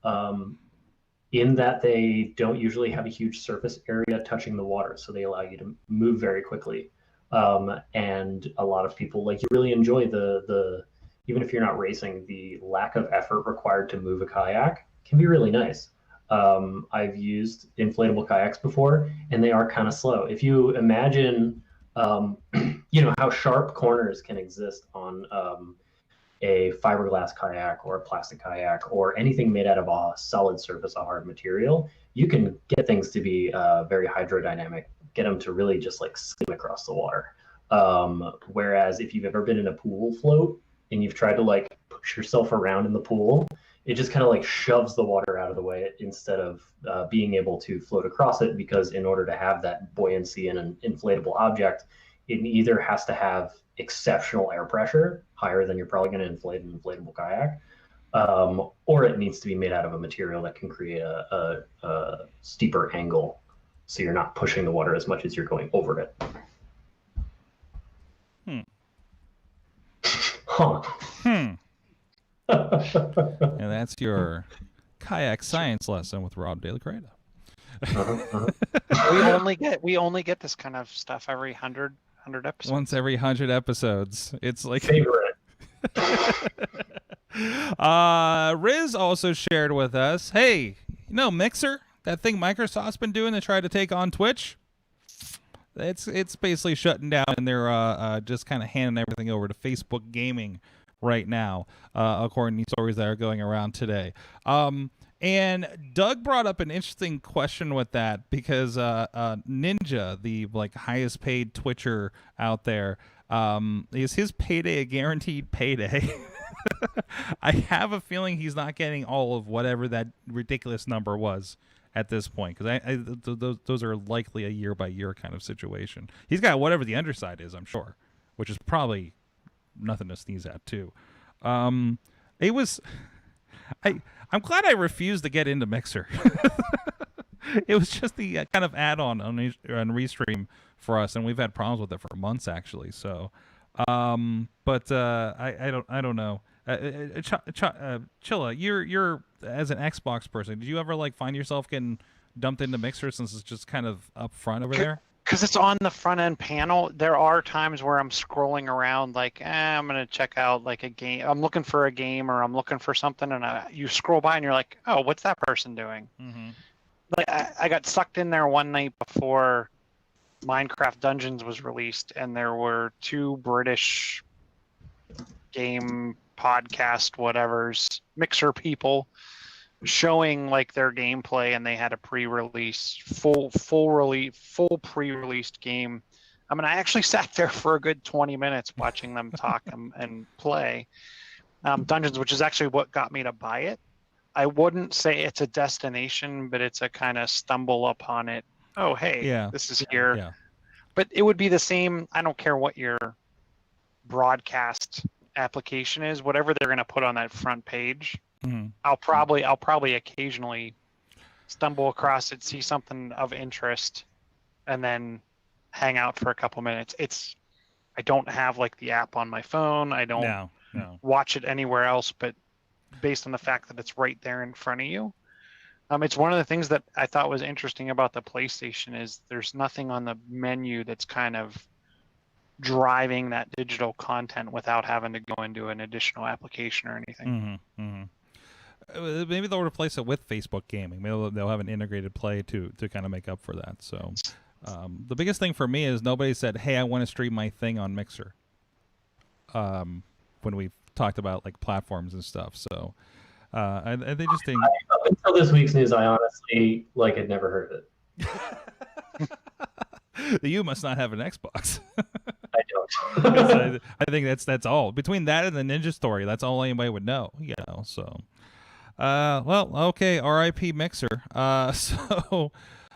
in that they don't usually have a huge surface area touching the water, so they allow you to move very quickly. And a lot of people, like, you really enjoy the even if you're not racing, the lack of effort required to move a kayak can be really nice. I've used inflatable kayaks before, and they are kind of slow. If you imagine, how sharp corners can exist on a fiberglass kayak or a plastic kayak or anything made out of a solid surface, a hard material, you can get things to be very hydrodynamic, get them to really just like skim across the water. Whereas if you've ever been in a pool float and you've tried to like push yourself around in the pool, it just kind of like shoves the water out of the way instead of being able to float across it, because in order to have that buoyancy in an inflatable object, it either has to have exceptional air pressure, higher than you're probably going to inflate an inflatable kayak, or it needs to be made out of a material that can create a steeper angle, so you're not pushing the water as much as you're going over it. And that's your kayak science lesson with Rob De La Cretaz. We only get this kind of stuff every 100 episodes. Once every 100 episodes. It's like favorite. Rizz also shared with us, hey, Mixer, that thing Microsoft's been doing to try to take on Twitch, it's basically shutting down, and they're just kind of handing everything over to Facebook Gaming right now, according to stories that are going around today. And Doug brought up an interesting question with that, because Ninja, the highest paid Twitcher out there, is his payday a guaranteed payday? I have a feeling he's not getting all of whatever that ridiculous number was at this point, because those are likely a year by year kind of situation. He's got whatever the underside is, I'm sure, which is probably nothing to sneeze at too. It was, I'm glad I refused to get into Mixer. It was just the kind of add-on on Restream for us, and we've had problems with it for months actually. So, but I don't know. Chilla, you're as an Xbox person, did you ever find yourself getting dumped into Mixer, since it's just kind of up front over there? Because it's on the front end panel. There are times where I'm scrolling around I'm going to check out a game. I'm looking for a game, or I'm looking for something, and you scroll by and you're like, oh, what's that person doing? Mm-hmm. I got sucked in there one night before Minecraft Dungeons was released, and there were two British game podcast whatevers, Mixer people, showing their gameplay, and they had a full pre-released game. I mean, I actually sat there for a good 20 minutes watching them talk and play Dungeons, which is actually what got me to buy it. I wouldn't say it's a destination, but it's a kind of stumble upon it. Oh, hey, yeah, this is here. Yeah. But it would be the same. I don't care what your broadcast application is, whatever they're going to put on that front page. Mm-hmm. I'll probably occasionally stumble across it, see something of interest, and then hang out for a couple minutes. I don't have the app on my phone. I don't watch it anywhere else, but based on the fact that it's right there in front of you. It's one of the things that I thought was interesting about the PlayStation is there's nothing on the menu that's kind of driving that digital content without having to go into an additional application or anything. Mm-hmm, mm-hmm. Maybe they'll replace it with Facebook Gaming. Maybe they'll have an integrated play to kind of make up for that. So the biggest thing for me is nobody said, hey, I want to stream my thing on Mixer when we talked about platforms and stuff. So and they just think... Up until this week's news, I honestly had never heard of it. You must not have an Xbox. I don't. I think that's all. Between that and the Ninja story, that's all anybody would know. So well, okay, R.I.P. Mixer. So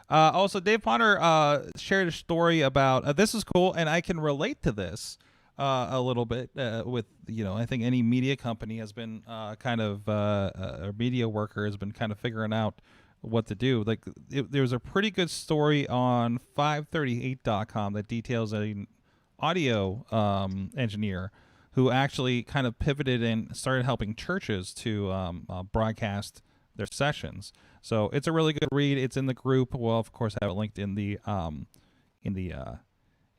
also Dave Potter shared a story about this is cool, and I can relate to this a little bit with I think any media company has been kind of a media worker has been kind of figuring out what to do. There's a pretty good story on 538.com that details an audio engineer who actually kind of pivoted and started helping churches to broadcast their sessions. So it's a really good read. It's in the group. Well, of course, I have it linked in the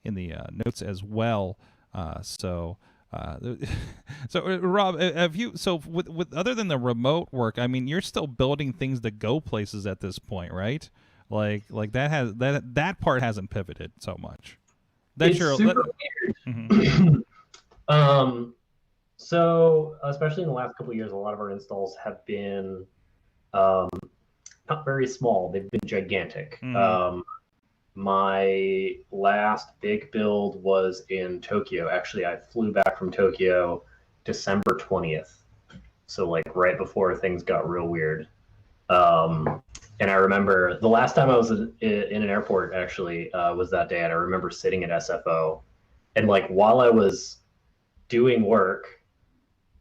notes as well. So Rob, have you? So with other than the remote work, I mean, you're still building things to go places at this point, right? Like that part hasn't pivoted so much. It's super weird. So especially in the last couple of years, a lot of our installs have been not very small. They've been gigantic. My last big build was in Tokyo. Actually, I flew back from Tokyo December 20th. So like right before things got real weird. And I remember the last time I was in an airport actually was that day. And I remember sitting at SFO and like while I was doing work,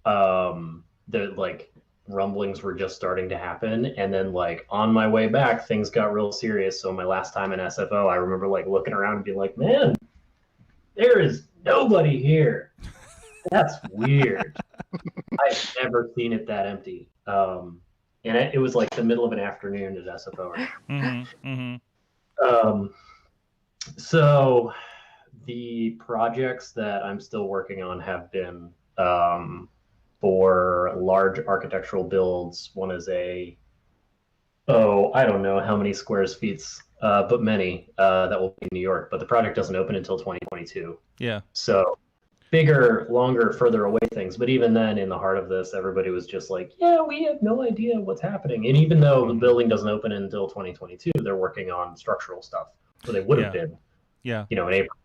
the like rumblings were just starting to happen, and then like on my way back things got real serious. So my last time in SFO, I remember like looking around and being like, man, there is nobody here. That's weird. I've never seen it that empty. And it was like the middle of an afternoon at SFO. So the projects that I'm still working on have been for large architectural builds. One is I don't know how many square feet, but many, that will be in New York, but the project doesn't open until 2022. Yeah. So bigger, longer, further away things. But even then, in the heart of this, everybody was just like, yeah, we have no idea what's happening. And even though the building doesn't open until 2022, they're working on structural stuff. So they would have been, in April.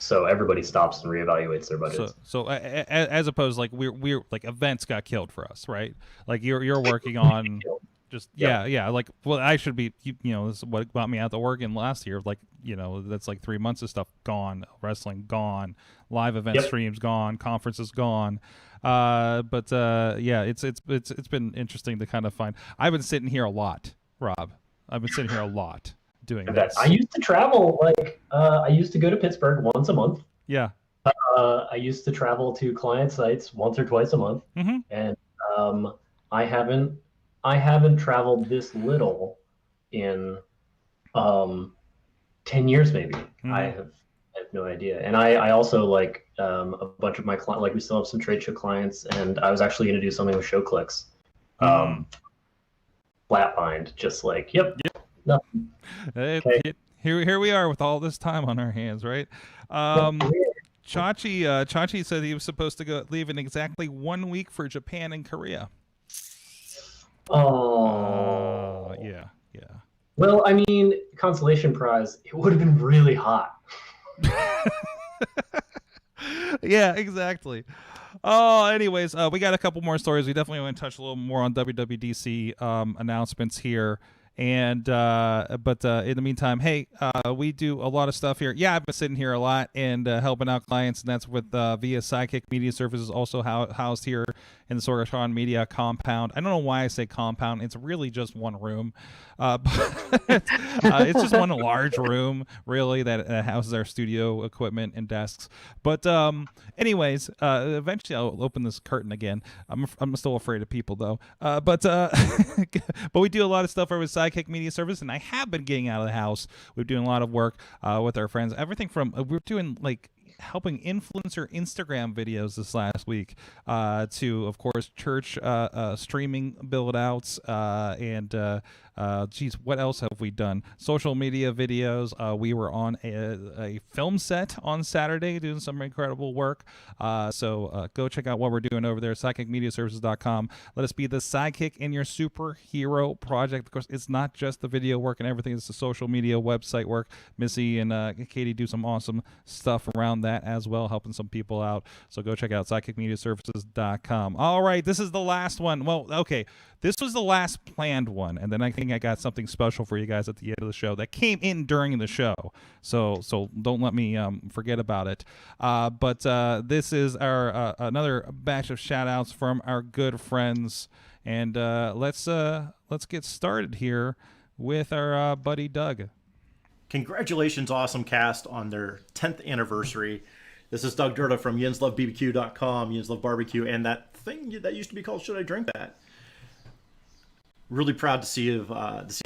So everybody stops and reevaluates their budgets. So as opposed, like we're like events got killed for us, right? Like you're working on just like, well, I should be, this is what got me out to Oregon last year. Like, that's like 3 months of stuff gone, wrestling gone, live event streams gone, conferences gone. But it's been interesting to kind of find. I've been sitting here a lot, Rob. I've been sitting here a lot doing this. I used to travel, like, I used to go to Pittsburgh once a month. Yeah. I used to travel to client sites once or twice a month. And I haven't traveled this little in 10 years maybe. I have no idea. And I also like a bunch of my clients, like we still have some trade show clients, and I was actually going to do something with ShowClicks. Flat bind, just like, nothing. Here we are with all this time on our hands, right? Chachi said he was supposed to leave in exactly 1 week for Japan and Korea. Oh, yeah. Well, I mean, consolation prize, it would have been really hot. Yeah, exactly. Oh, anyways, we got a couple more stories. We definitely want to touch a little more on WWDC announcements here. And but in the meantime, hey, we do a lot of stuff here. Yeah, I've been sitting here a lot and helping out clients, and that's with via Sidekick Media Services, also housed here in the Sorg Media compound. I don't know why I say compound. It's really just one room. But it's just one large room, really, that houses our studio equipment and desks. But anyways, eventually I'll open this curtain again. I'm still afraid of people, though. But we do a lot of stuff over with Sidekick Media Service, and I have been getting out of the house. We're doing a lot of work with our friends. Everything from we're doing like helping influencer Instagram videos this last week to, of course, church streaming build outs and what else have we done? Social media videos. We were on a film set on Saturday doing some incredible work. So go check out what we're doing over there, sidekickmediaservices.com. Let us be the sidekick in your superhero project. Of course, it's not just the video work and everything. It's the social media website work. Missy and Katie do some awesome stuff around that as well, helping some people out. So go check out sidekickmediaservices.com. All right, this is the last one. Well, okay, this was the last planned one, and then I think I got something special for you guys at the end of the show that came in during the show. So don't let me forget about it. But this is our another batch of shout outs from our good friends, and let's get started here with our buddy Doug. Congratulations, AwesomeCast, on their 10th anniversary. This is Doug Durda from yinslovebbq.com, Yins Love Barbecue, and that thing that used to be called Should I Drink That? Really proud to see you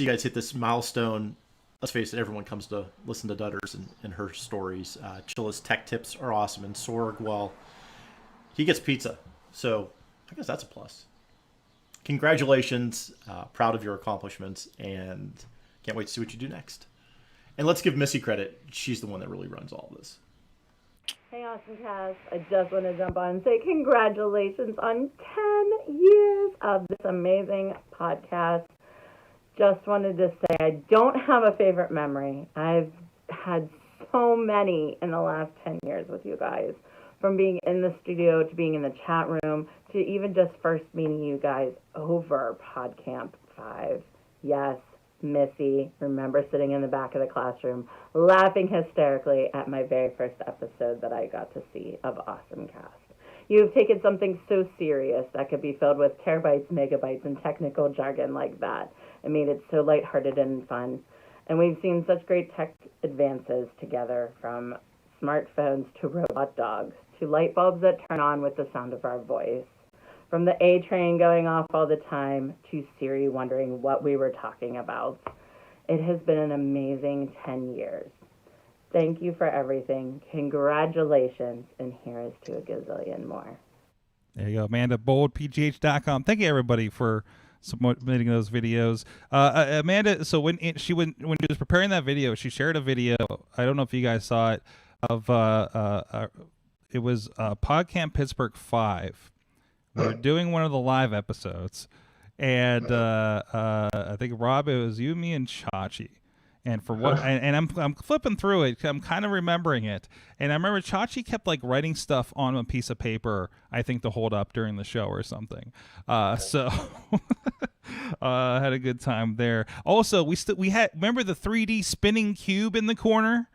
guys hit this milestone. Let's face it, everyone comes to listen to Dudders and her stories. Chilla's tech tips are awesome, and Sorg, well, he gets pizza, so I guess that's a plus. Congratulations, proud of your accomplishments, and can't wait to see what you do next. And let's give Missy credit. She's the one that really runs all this. Hey, AwesomeCast. I just want to jump on and say congratulations on 10 years of this amazing podcast. Just wanted to say I don't have a favorite memory. I've had so many in the last 10 years with you guys, from being in the studio to being in the chat room to even just first meeting you guys over PodCamp 5. Yes, Missy, remember sitting in the back of the classroom laughing hysterically at my very first episode that I got to see of AwesomeCast. You've taken something so serious that could be filled with terabytes, megabytes, and technical jargon like that and made it so lighthearted and fun. And we've seen such great tech advances together, from smartphones to robot dogs to light bulbs that turn on with the sound of our voice. From the A train going off all the time to Siri wondering what we were talking about. It has been an amazing 10 years. Thank you for everything. Congratulations. And here is to a gazillion more. There you go, Amanda, boldpgh.com. Thank you, everybody, for submitting those videos. Amanda, so when she was preparing that video, she shared a video. I don't know if you guys saw it, of it was PodCamp Pittsburgh 5. We're doing one of the live episodes, and I think, Rob, it was you, me, and Chachi. And for what, and I'm flipping through it, I'm kind of remembering it, and I remember Chachi kept like writing stuff on a piece of paper, I think, to hold up during the show or something. So I had a good time there. Also, we had, remember the 3D spinning cube in the corner?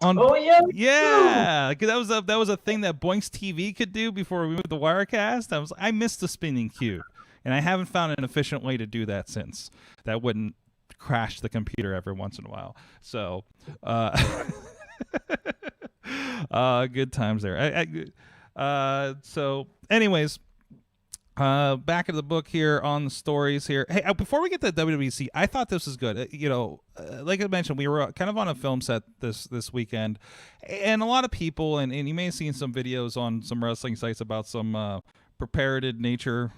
Yeah, because that was a thing that Boinks TV could do before we moved to Wirecast. I missed the spinning cube, and I haven't found an efficient way to do that since. That wouldn't crash the computer every once in a while. So, good times there. So, anyways. Back of the book here on the stories here. Hey, before we get to WWC, I thought this was good. Like I mentioned, we were kind of on a film set this weekend, and a lot of people, and you may have seen some videos on some wrestling sites about some prepared nature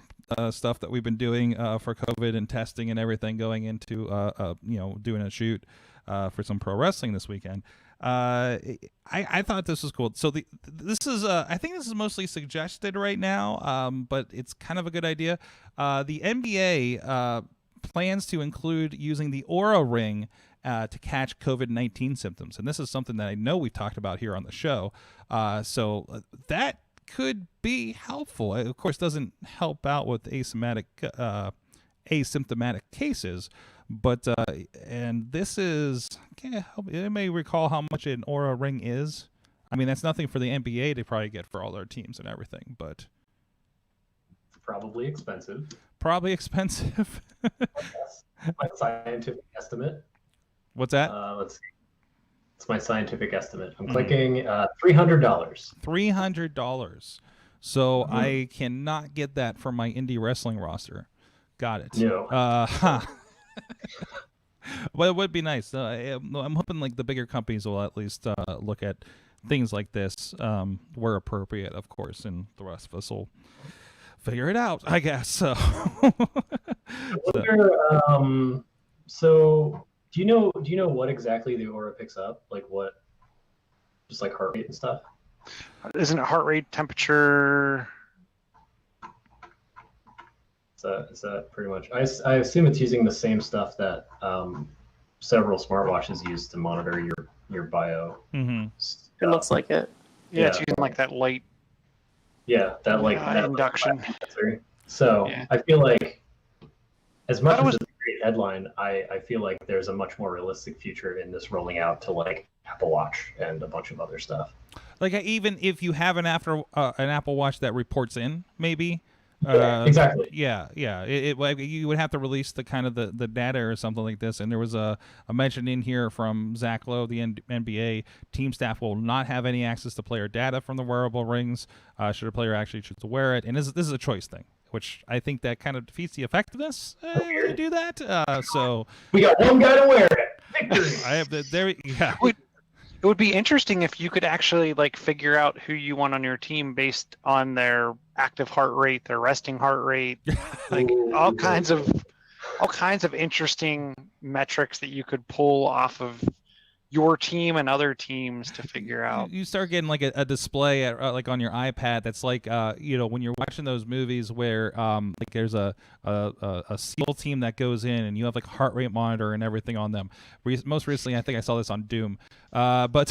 stuff that we've been doing for COVID and testing and everything, going into doing a shoot for some pro wrestling this weekend. I thought this was cool. So this is I think this is mostly suggested right now, but it's kind of a good idea. The NBA plans to include using the Oura ring to catch COVID-19 symptoms, and this is something that I know we've talked about here on the show. So that could be helpful. It, of course, doesn't help out with asymptomatic cases. But and this is, can't help, anybody recall how much an Oura ring is? I mean, that's nothing for the NBA to probably get for all their teams and everything, but Probably expensive. Probably expensive. Yes. My scientific estimate. What's that? Let's see. It's my scientific estimate. I'm clicking $300. $300. So I cannot get that for my indie wrestling roster. Got it. No. Well, it would be nice. I'm hoping like the bigger companies will at least look at things like this where appropriate, of course, and the rest of us will figure it out, I guess. So, so do you know what exactly the Oura picks up? Like what? Just like heart rate and stuff? Isn't it heart rate, temperature? Is that pretty much? I assume it's using the same stuff that several smartwatches use to monitor your bio. It looks like it. Yeah, it's using like that light. Yeah, that that induction. So yeah. I feel like, as much as it's a great headline, I feel like there's a much more realistic future in this rolling out to like Apple Watch and a bunch of other stuff. Like even if you have an Apple Watch that reports in, maybe Exactly. Yeah. Like, you would have to release the kind of the data or something like this. And there was a mention in here from Zach Lowe, the NBA team staff will not have any access to player data from the wearable rings. Should a player actually choose to wear it? And this is a choice thing, which I think that kind of defeats the effectiveness when you do that. So we got one guy to wear it. Victory. I have there. Yeah. It would be interesting if you could actually like figure out who you want on your team based on their active heart rate, their resting heart rate, like all kinds of interesting metrics that you could pull off of your team and other teams to figure out. You start getting like a display at, like on your iPad that's like when you're watching those movies where like there's a SEAL team that goes in and you have like heart rate monitor and everything on them. Most recently, I think I saw this on Doom, but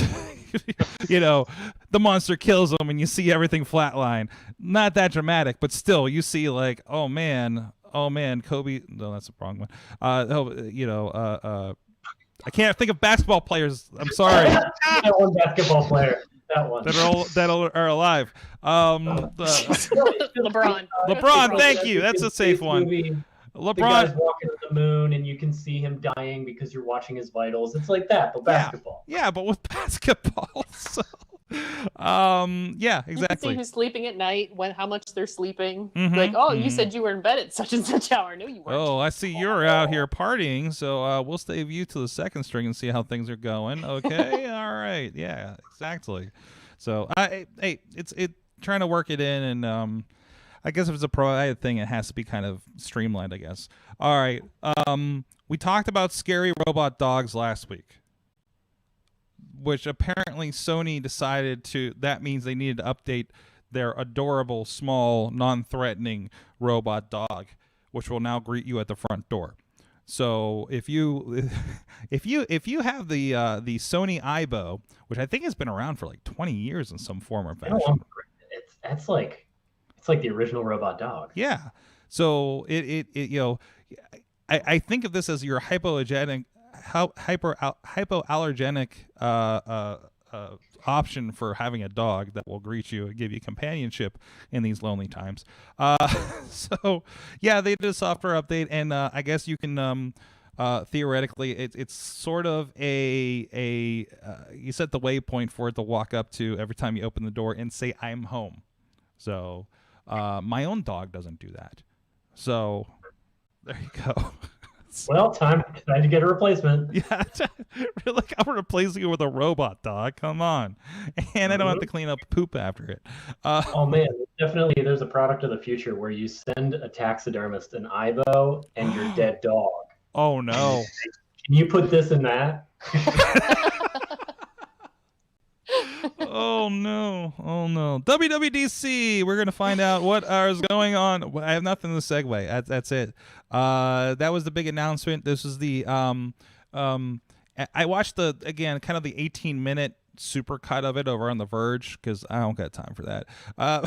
the monster kills them and you see everything flatline. Not that dramatic, but still you see like oh man, Kobe. No, that's the wrong one. I can't think of basketball players. I'm sorry. That one basketball player. That one. That are alive. LeBron. LeBron, thank you. That's a safe one. LeBron. The guy's walking to the moon, and you can see him dying because you're watching his vitals. It's like that, but basketball. Yeah, but with basketball. So, yeah, exactly. You can see who's sleeping at night, how much they're sleeping. Mm-hmm, like, you said you were in bed at such and such hour. No, you weren't. Oh, I see you're out here partying, so we'll save you to the second string and see how things are going. Okay, all right, yeah, exactly. So, it's trying to work it in, and I guess if it's a provided thing, it has to be kind of streamlined, I guess. All right, we talked about scary robot dogs last week, which apparently Sony decided that means they needed to update their adorable, small, non-threatening robot dog, which will now greet you at the front door. So if you have the Sony Aibo, which I think has been around for like 20 years in some form or fashion. It's like the original robot dog. Yeah. So I think of this as your hypoallergenic option for having a dog that will greet you and give you companionship in these lonely times. So yeah, they did a software update, and I guess you can theoretically it's sort of you set the waypoint for it to walk up to every time you open the door and say I'm home. So my own dog doesn't do that. So there you go. Well, time to get a replacement. Yeah, like I'm replacing it with a robot dog. Come on, and I don't have to clean up poop after it. Oh man, definitely. There's a product of the future where you send a taxidermist an Aibo and your dead dog. Oh no! Can you put this in that? Oh no! WWDC. We're gonna find out what is going on. I have nothing to segue. That's it. That was the big announcement. This was the I watched the 18-minute super cut of it over on The Verge because I don't got time for that. I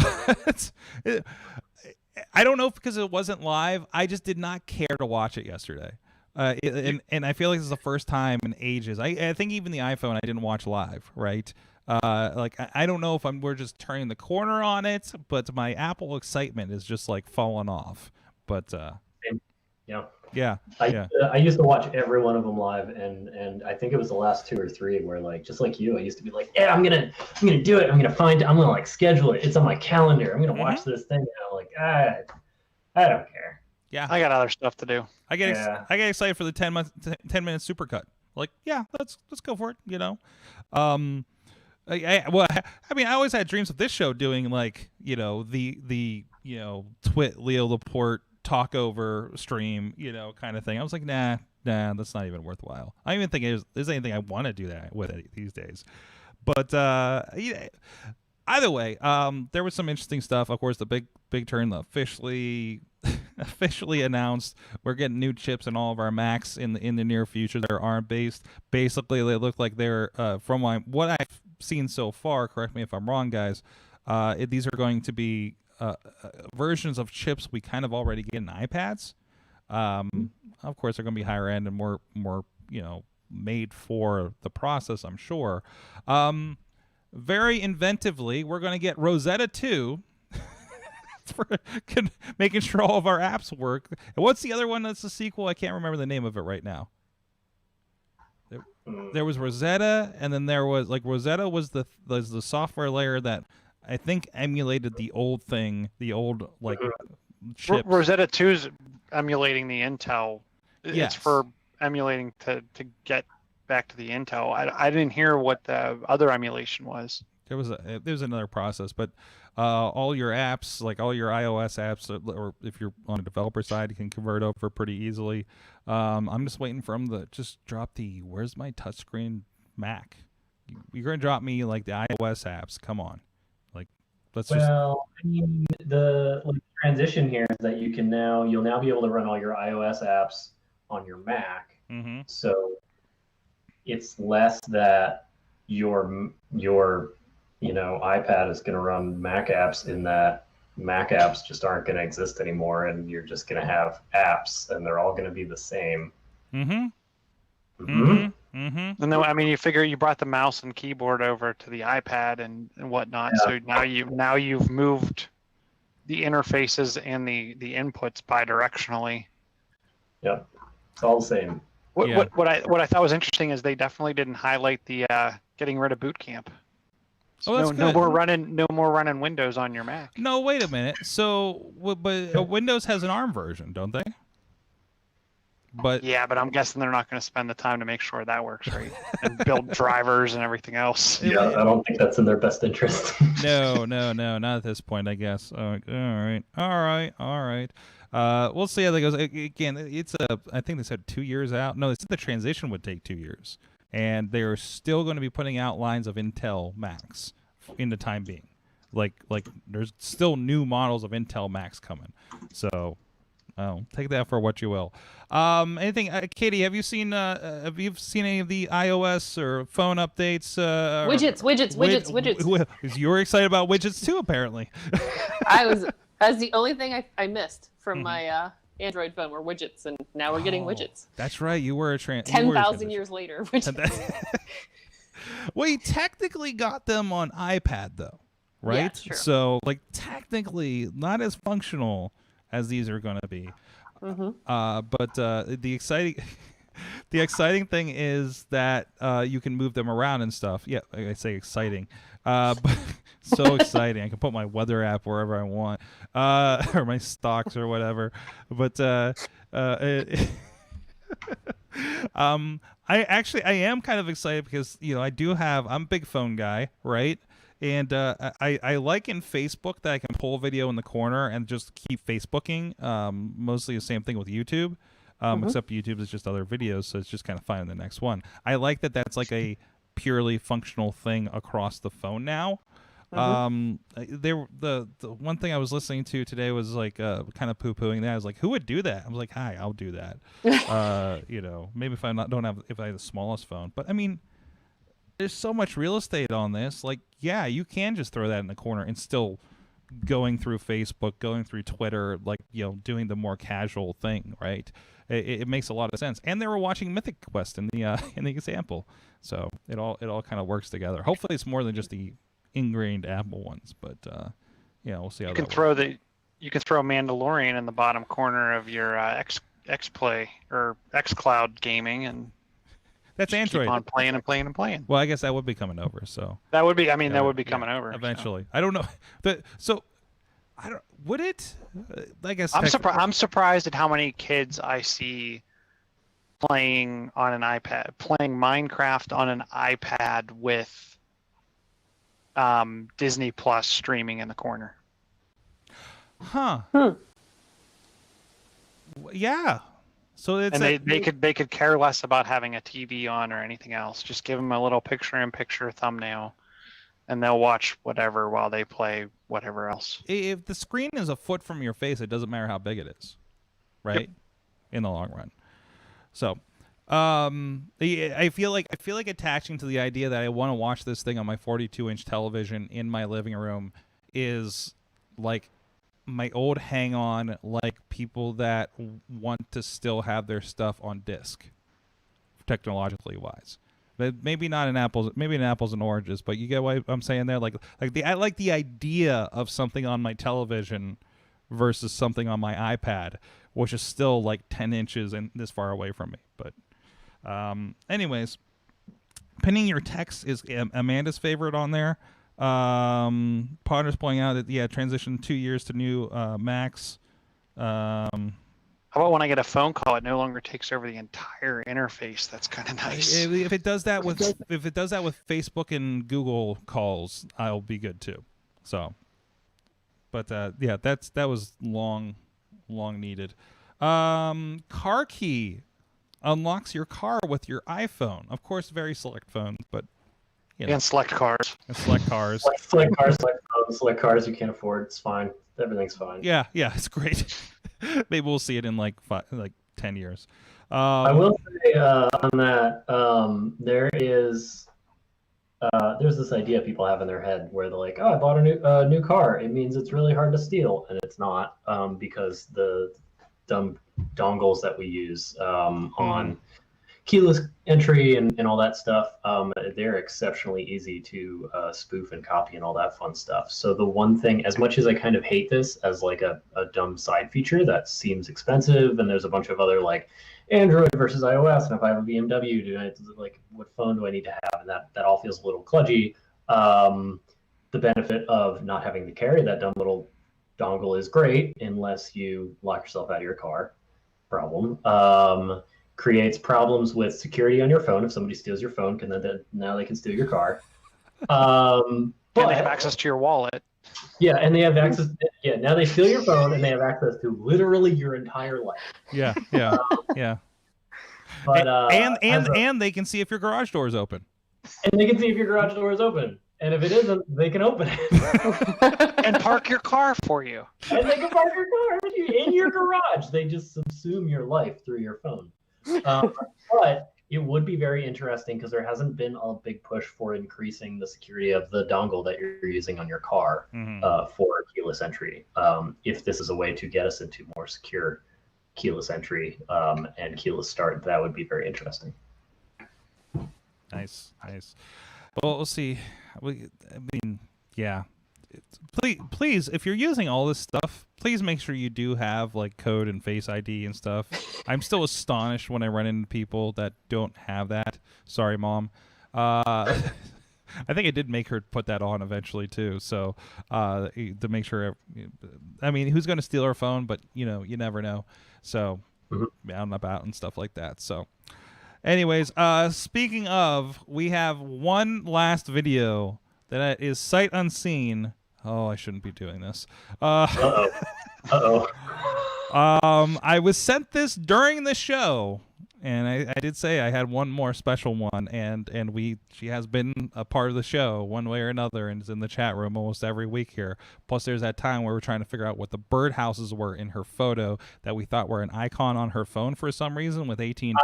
don't know if because it wasn't live. I just did not care to watch it yesterday. And I feel like this is the first time in ages. I think even the iPhone I didn't watch live, right? Like I don't know if we're just turning the corner on it, but my Apple excitement is just like falling off. But yeah. I used to watch every one of them live, and I think it was the last 2 or 3 where like just like you, I used to be like, yeah, I'm gonna do it. I'm gonna like schedule it. It's on my calendar. I'm gonna watch this thing. And I'm like, I don't care. Yeah, I got other stuff to do. I get excited for the 10-minute supercut. Like, yeah, let's go for it. I always had dreams of this show doing like the Twit Leo Laporte talk over stream kind of thing. I was like, nah, that's not even worthwhile. I don't even think there's anything I want to do that with it these days. But either way, there was some interesting stuff. Of course, the big turn officially announced we're getting new chips in all of our Macs in the near future. They're ARM based. Basically, they look like they're from what I've seen so far. Correct me if I'm wrong, guys. These are going to be versions of chips we kind of already get in iPads. Of course, they're going to be higher end and more made for the process, I'm sure. Very inventively, we're going to get Rosetta 2 for making sure all of our apps work. And what's the other one that's the sequel? I can't remember the name of it right now. There was Rosetta, and then there was Rosetta was the software layer that I think emulated the old thing, the old chips. Rosetta 2 is emulating the Intel. Yes. It's for emulating to get back to the Intel. I didn't hear what the other emulation was. There was another process, but all your apps, like all your iOS apps, or if you're on a developer side, you can convert over pretty easily. I'm just waiting for them to just drop where's my touchscreen Mac? You're gonna drop me like the iOS apps? Come on, I mean, the transition here is that you'll now be able to run all your iOS apps on your Mac. Mm-hmm. So it's less that your iPad is going to run Mac apps, in that Mac apps just aren't going to exist anymore, and you're just going to have apps, and they're all going to be the same. Mm-hmm. Mm-hmm. Mm-hmm. And then, I mean, you figure you brought the mouse and keyboard over to the iPad and whatnot. Yeah. So now you've moved the interfaces and the inputs bidirectionally. Yep, it's all the same. What I thought was interesting is they definitely didn't highlight the getting rid of Boot Camp. So that's no good. more running Windows on your Mac. No, wait a minute. So, but Windows has an ARM version, don't they? But yeah, but I'm guessing they're not going to spend the time to make sure that works right and build drivers and everything else. Yeah, I don't think that's in their best interest. No, not at this point, I guess. All right. We'll see how that goes. Again, I think they said 2 years out. No, they said the transition would take 2 years, and they're still going to be putting out lines of Intel Macs in the time being. Like there's still new models of Intel Macs coming. So, take that for what you will. Anything, Katie? Have you seen any of the iOS or phone updates? Widgets. You were excited about widgets too, apparently. That's the only thing I missed from my Android phone were widgets, and now we're getting widgets. That's right. You were 10,000 years later. Widgets. Well, you technically got them on iPad though, right? Yeah, true. So, technically, not as functional as these are going to be. Mm-hmm. But the exciting thing is that you can move them around and stuff. Yeah, I say exciting. But so exciting. I can put my weather app wherever I want, or my stocks or whatever. But I am kind of excited because I'm a big phone guy, right? And I like in Facebook that I can pull a video in the corner and just keep Facebooking. Mostly the same thing with YouTube, except YouTube is just other videos, so it's just kind of finding the next one. I like that that's like a purely functional thing across the phone now. The one thing I was listening to today was kind of poo-pooing that. I was like, who would do that? I was like, hi, I'll do that. Maybe if I have the smallest phone, but I mean, there's so much real estate on this. Yeah, you can just throw that in the corner and still going through Facebook, going through Twitter, doing the more casual thing, right? It makes a lot of sense. And they were watching Mythic Quest in the example, so it all kind of works together. Hopefully, it's more than just the ingrained Apple ones, but we'll see how you can throw Mandalorian in the bottom corner of your XPlay or XCloud gaming, and that's Android. Keep on playing and playing and playing. Well, I guess that would be coming over. So that would be. I mean, that would be coming over eventually. So. I don't know. Would it? I guess I'm surprised at how many kids I see playing on an iPad, playing Minecraft on an iPad with Disney Plus streaming in the corner. Huh. Yeah. So it's they could care less about having a TV on or anything else. Just give them a little picture-in-picture thumbnail, and they'll watch whatever while they play whatever else. If the screen is a foot from your face, it doesn't matter how big it is, right? Yep. In the long run. So, I feel like attaching to the idea that I want to watch this thing on my 42-inch television in my living room is like my old hang-on, like people that want to still have their stuff on disc, technologically wise. But maybe not in apples, maybe in apples and oranges. But you get what I'm saying there. I like the idea of something on my television versus something on my iPad, which is still like 10 inches and this far away from me. But anyways, pinning your text is Amanda's favorite on there. Potter's pointing out that, yeah, transition 2 years to new Macs. How about when I get a phone call, it no longer takes over the entire interface? That's kind of nice. If it does that with Facebook and Google calls, I'll be good too. So, but yeah, that was long needed. Car key unlocks your car with your iPhone. Of course, very select phones, but you know. And select cars. And select cars. Select cars, select phones, select cars you can't afford. It's fine. Everything's fine. Yeah, it's great. Maybe we'll see it in like 10 years. I will say on that, there's this idea people have in their head where they're like, "Oh, I bought a new car. It means it's really hard to steal," and it's not, because the dumb dongles that we use on keyless entry and all that stuff, they're exceptionally easy to spoof and copy and all that fun stuff. So the one thing, as much as I kind of hate this as like a dumb side feature that seems expensive, and there's a bunch of other like Android versus iOS, and if I have a BMW, what phone do I need to have? And that all feels a little kludgy. The benefit of not having to carry that dumb little dongle is great, unless you lock yourself out of your car. Problem. Creates problems with security on your phone. If somebody steals your phone, now they can steal your car. And they have access to your wallet. Yeah, and they have access. Yeah, now they steal your phone and they have access to literally your entire life. Yeah. But and they can see if your garage door is open. And they can see if your garage door is open. And if it isn't, they can open it. And park your car for you. And they can park your car in your garage. They just subsume your life through your phone. But it would be very interesting because there hasn't been a big push for increasing the security of the dongle that you're using on your car for keyless entry. If this is a way to get us into more secure keyless entry and keyless start, that would be very interesting. Nice. Well, we'll see. Yeah. Please, if you're using all this stuff, please make sure you do have like code and Face ID and stuff. I'm still astonished when I run into people that don't have that. Sorry, Mom. I think I did make her put that on eventually too. So to make sure, I mean, who's going to steal her phone? But you never know. So out and about and stuff like that. So, anyways, speaking of, we have one last video that is sight unseen. Oh, I shouldn't be doing this. I was sent this during the show, and I did say I had one more special one, and she has been a part of the show one way or another, and is in the chat room almost every week here. Plus, there's that time where we're trying to figure out what the birdhouses were in her photo that we thought were an icon on her phone for some reason with AT&T.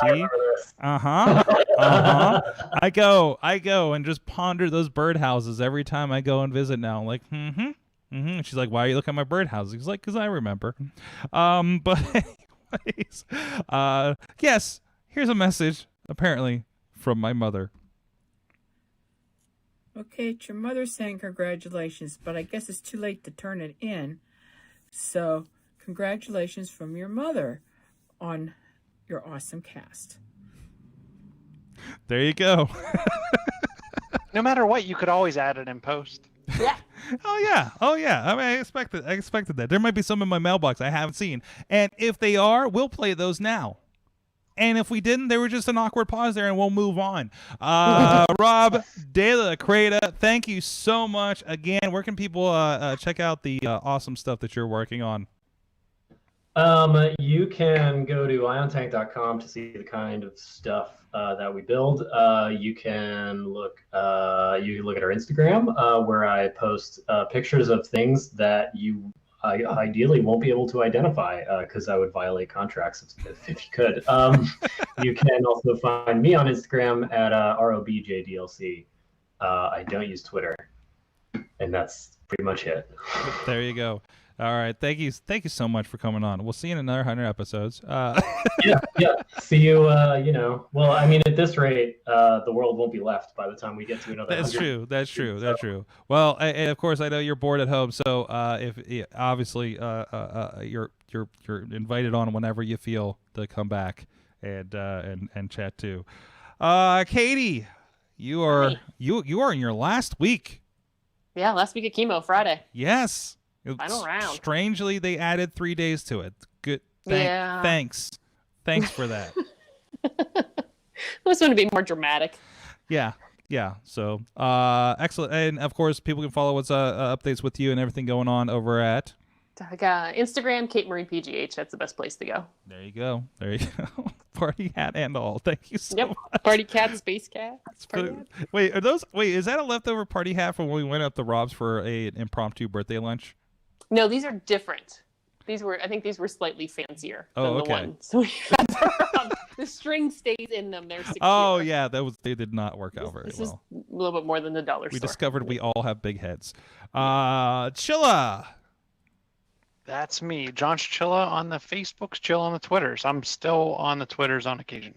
I go and just ponder those birdhouses every time I go and visit now. I'm like, And she's like, "Why are you looking at my birdhouses?" He's like, "Because I remember." But anyways, yes, here's a message apparently from my mother. Okay, it's your mother saying congratulations, but I guess it's too late to turn it in. So, congratulations from your mother on your awesome cast. There you go. No matter what, you could always add it in post. Yeah. Oh yeah. I mean, I expected that. There might be some in my mailbox I haven't seen, and if they are, we'll play those now. And if we didn't, there was just an awkward pause there, and we'll move on. Rob De La Cretaz, thank you so much again. Where can people check out the awesome stuff that you're working on? You can go to iontank.com to see the kind of stuff that we build. You can look at our Instagram where I post pictures of things that you ideally won't be able to identify because I would violate contracts if you could. You can also find me on Instagram at ROBJDLC. I don't use Twitter. and that's pretty much it. There you go. All right, thank you so much for coming on. We'll see you in another 100 episodes. Yeah. See you. Well, I mean, at this rate, the world won't be left by the time we get to another. That's 100. That's true. Well, and of course, I know you're bored at home, so obviously you're invited on whenever you feel to come back and chat too. Katie, you are in your last week. Yeah, last week of chemo, Friday. Yes. Final round. Strangely, they added 3 days to it. Good. Yeah. Thanks for that. I just want to be more dramatic. Yeah. So, excellent. And of course, people can follow what's updates with you and everything going on over at Instagram, Kate Marie PGH. That's the best place to go. There you go. Party hat and all. Thank you so much. Party cat, space cat. Wait, is that a leftover party hat from when we went up to Rob's for an impromptu birthday lunch? No, these are different. I think these were slightly fancier than the one. So the string stays in them. They're secure. Oh yeah, they did not work out very well. This is a little bit more than the dollar store. We discovered we all have big heads. Chilla. That's me, John's Chilla on the Facebooks, Chilla on the Twitters. I'm still on the Twitters on occasion.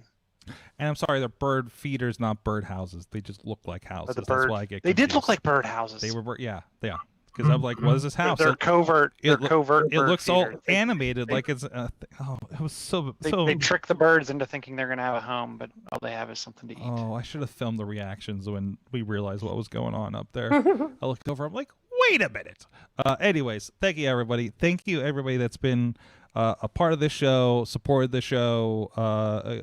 And I'm sorry, they're bird feeders, not bird houses. They just look like houses. That's why I get confused. They did look like bird houses. They were, yeah. Because I'm like, what is this house? They're covert. It looks all animated, like it's. It was so. They trick the birds into thinking they're gonna have a home, but all they have is something to eat. Oh, I should have filmed the reactions when we realized what was going on up there. I looked over. I'm like, wait a minute. Anyways, thank you everybody. Thank you everybody that's been a part of this show, supported the show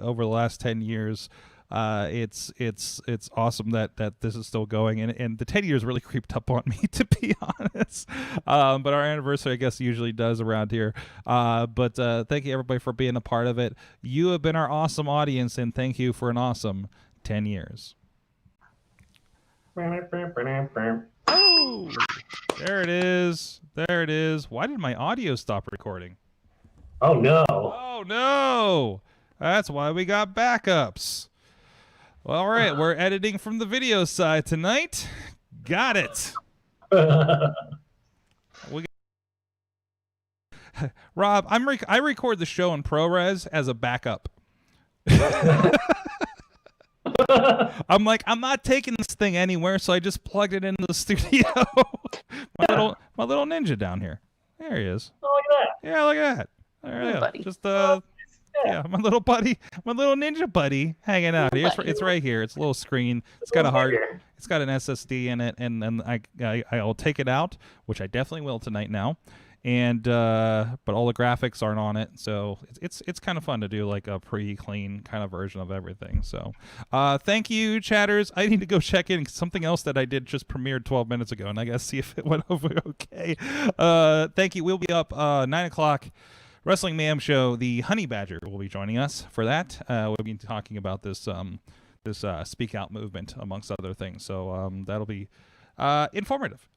over the last 10 years. It's awesome that this is still going, and the 10 years really creeped up on me, to be honest. But our anniversary, I guess, usually does around here. But thank you everybody for being a part of it. You have been our awesome audience, and thank you for an awesome 10 years. Oh, there it is. Why did my audio stop recording? Oh no. That's why we got backups. Well, all right, we're editing from the video side tonight. Got it. Rob, I record the show in ProRes as a backup. I'm like, I'm not taking this thing anywhere, so I just plugged it into the studio. my little ninja down here. There he is. Oh, look at that. Yeah, look at that. There he is. Just yeah, my little ninja buddy hanging out here. It's right here. It's a little screen. It's got it's got an SSD in it, and I'll take it out, which I definitely will tonight now. And but all the graphics aren't on it, so it's kind of fun to do like a pre-clean kind of version of everything. So thank you, chatters. I need to go check in. Something else that I did just premiered 12 minutes ago, and I gotta see if it went over okay. Thank you. We'll be up 9 o'clock. Wrestling Mayhem Show. The Honey Badger will be joining us for that. We'll be talking about this Speak Out movement, amongst other things. So that'll be informative.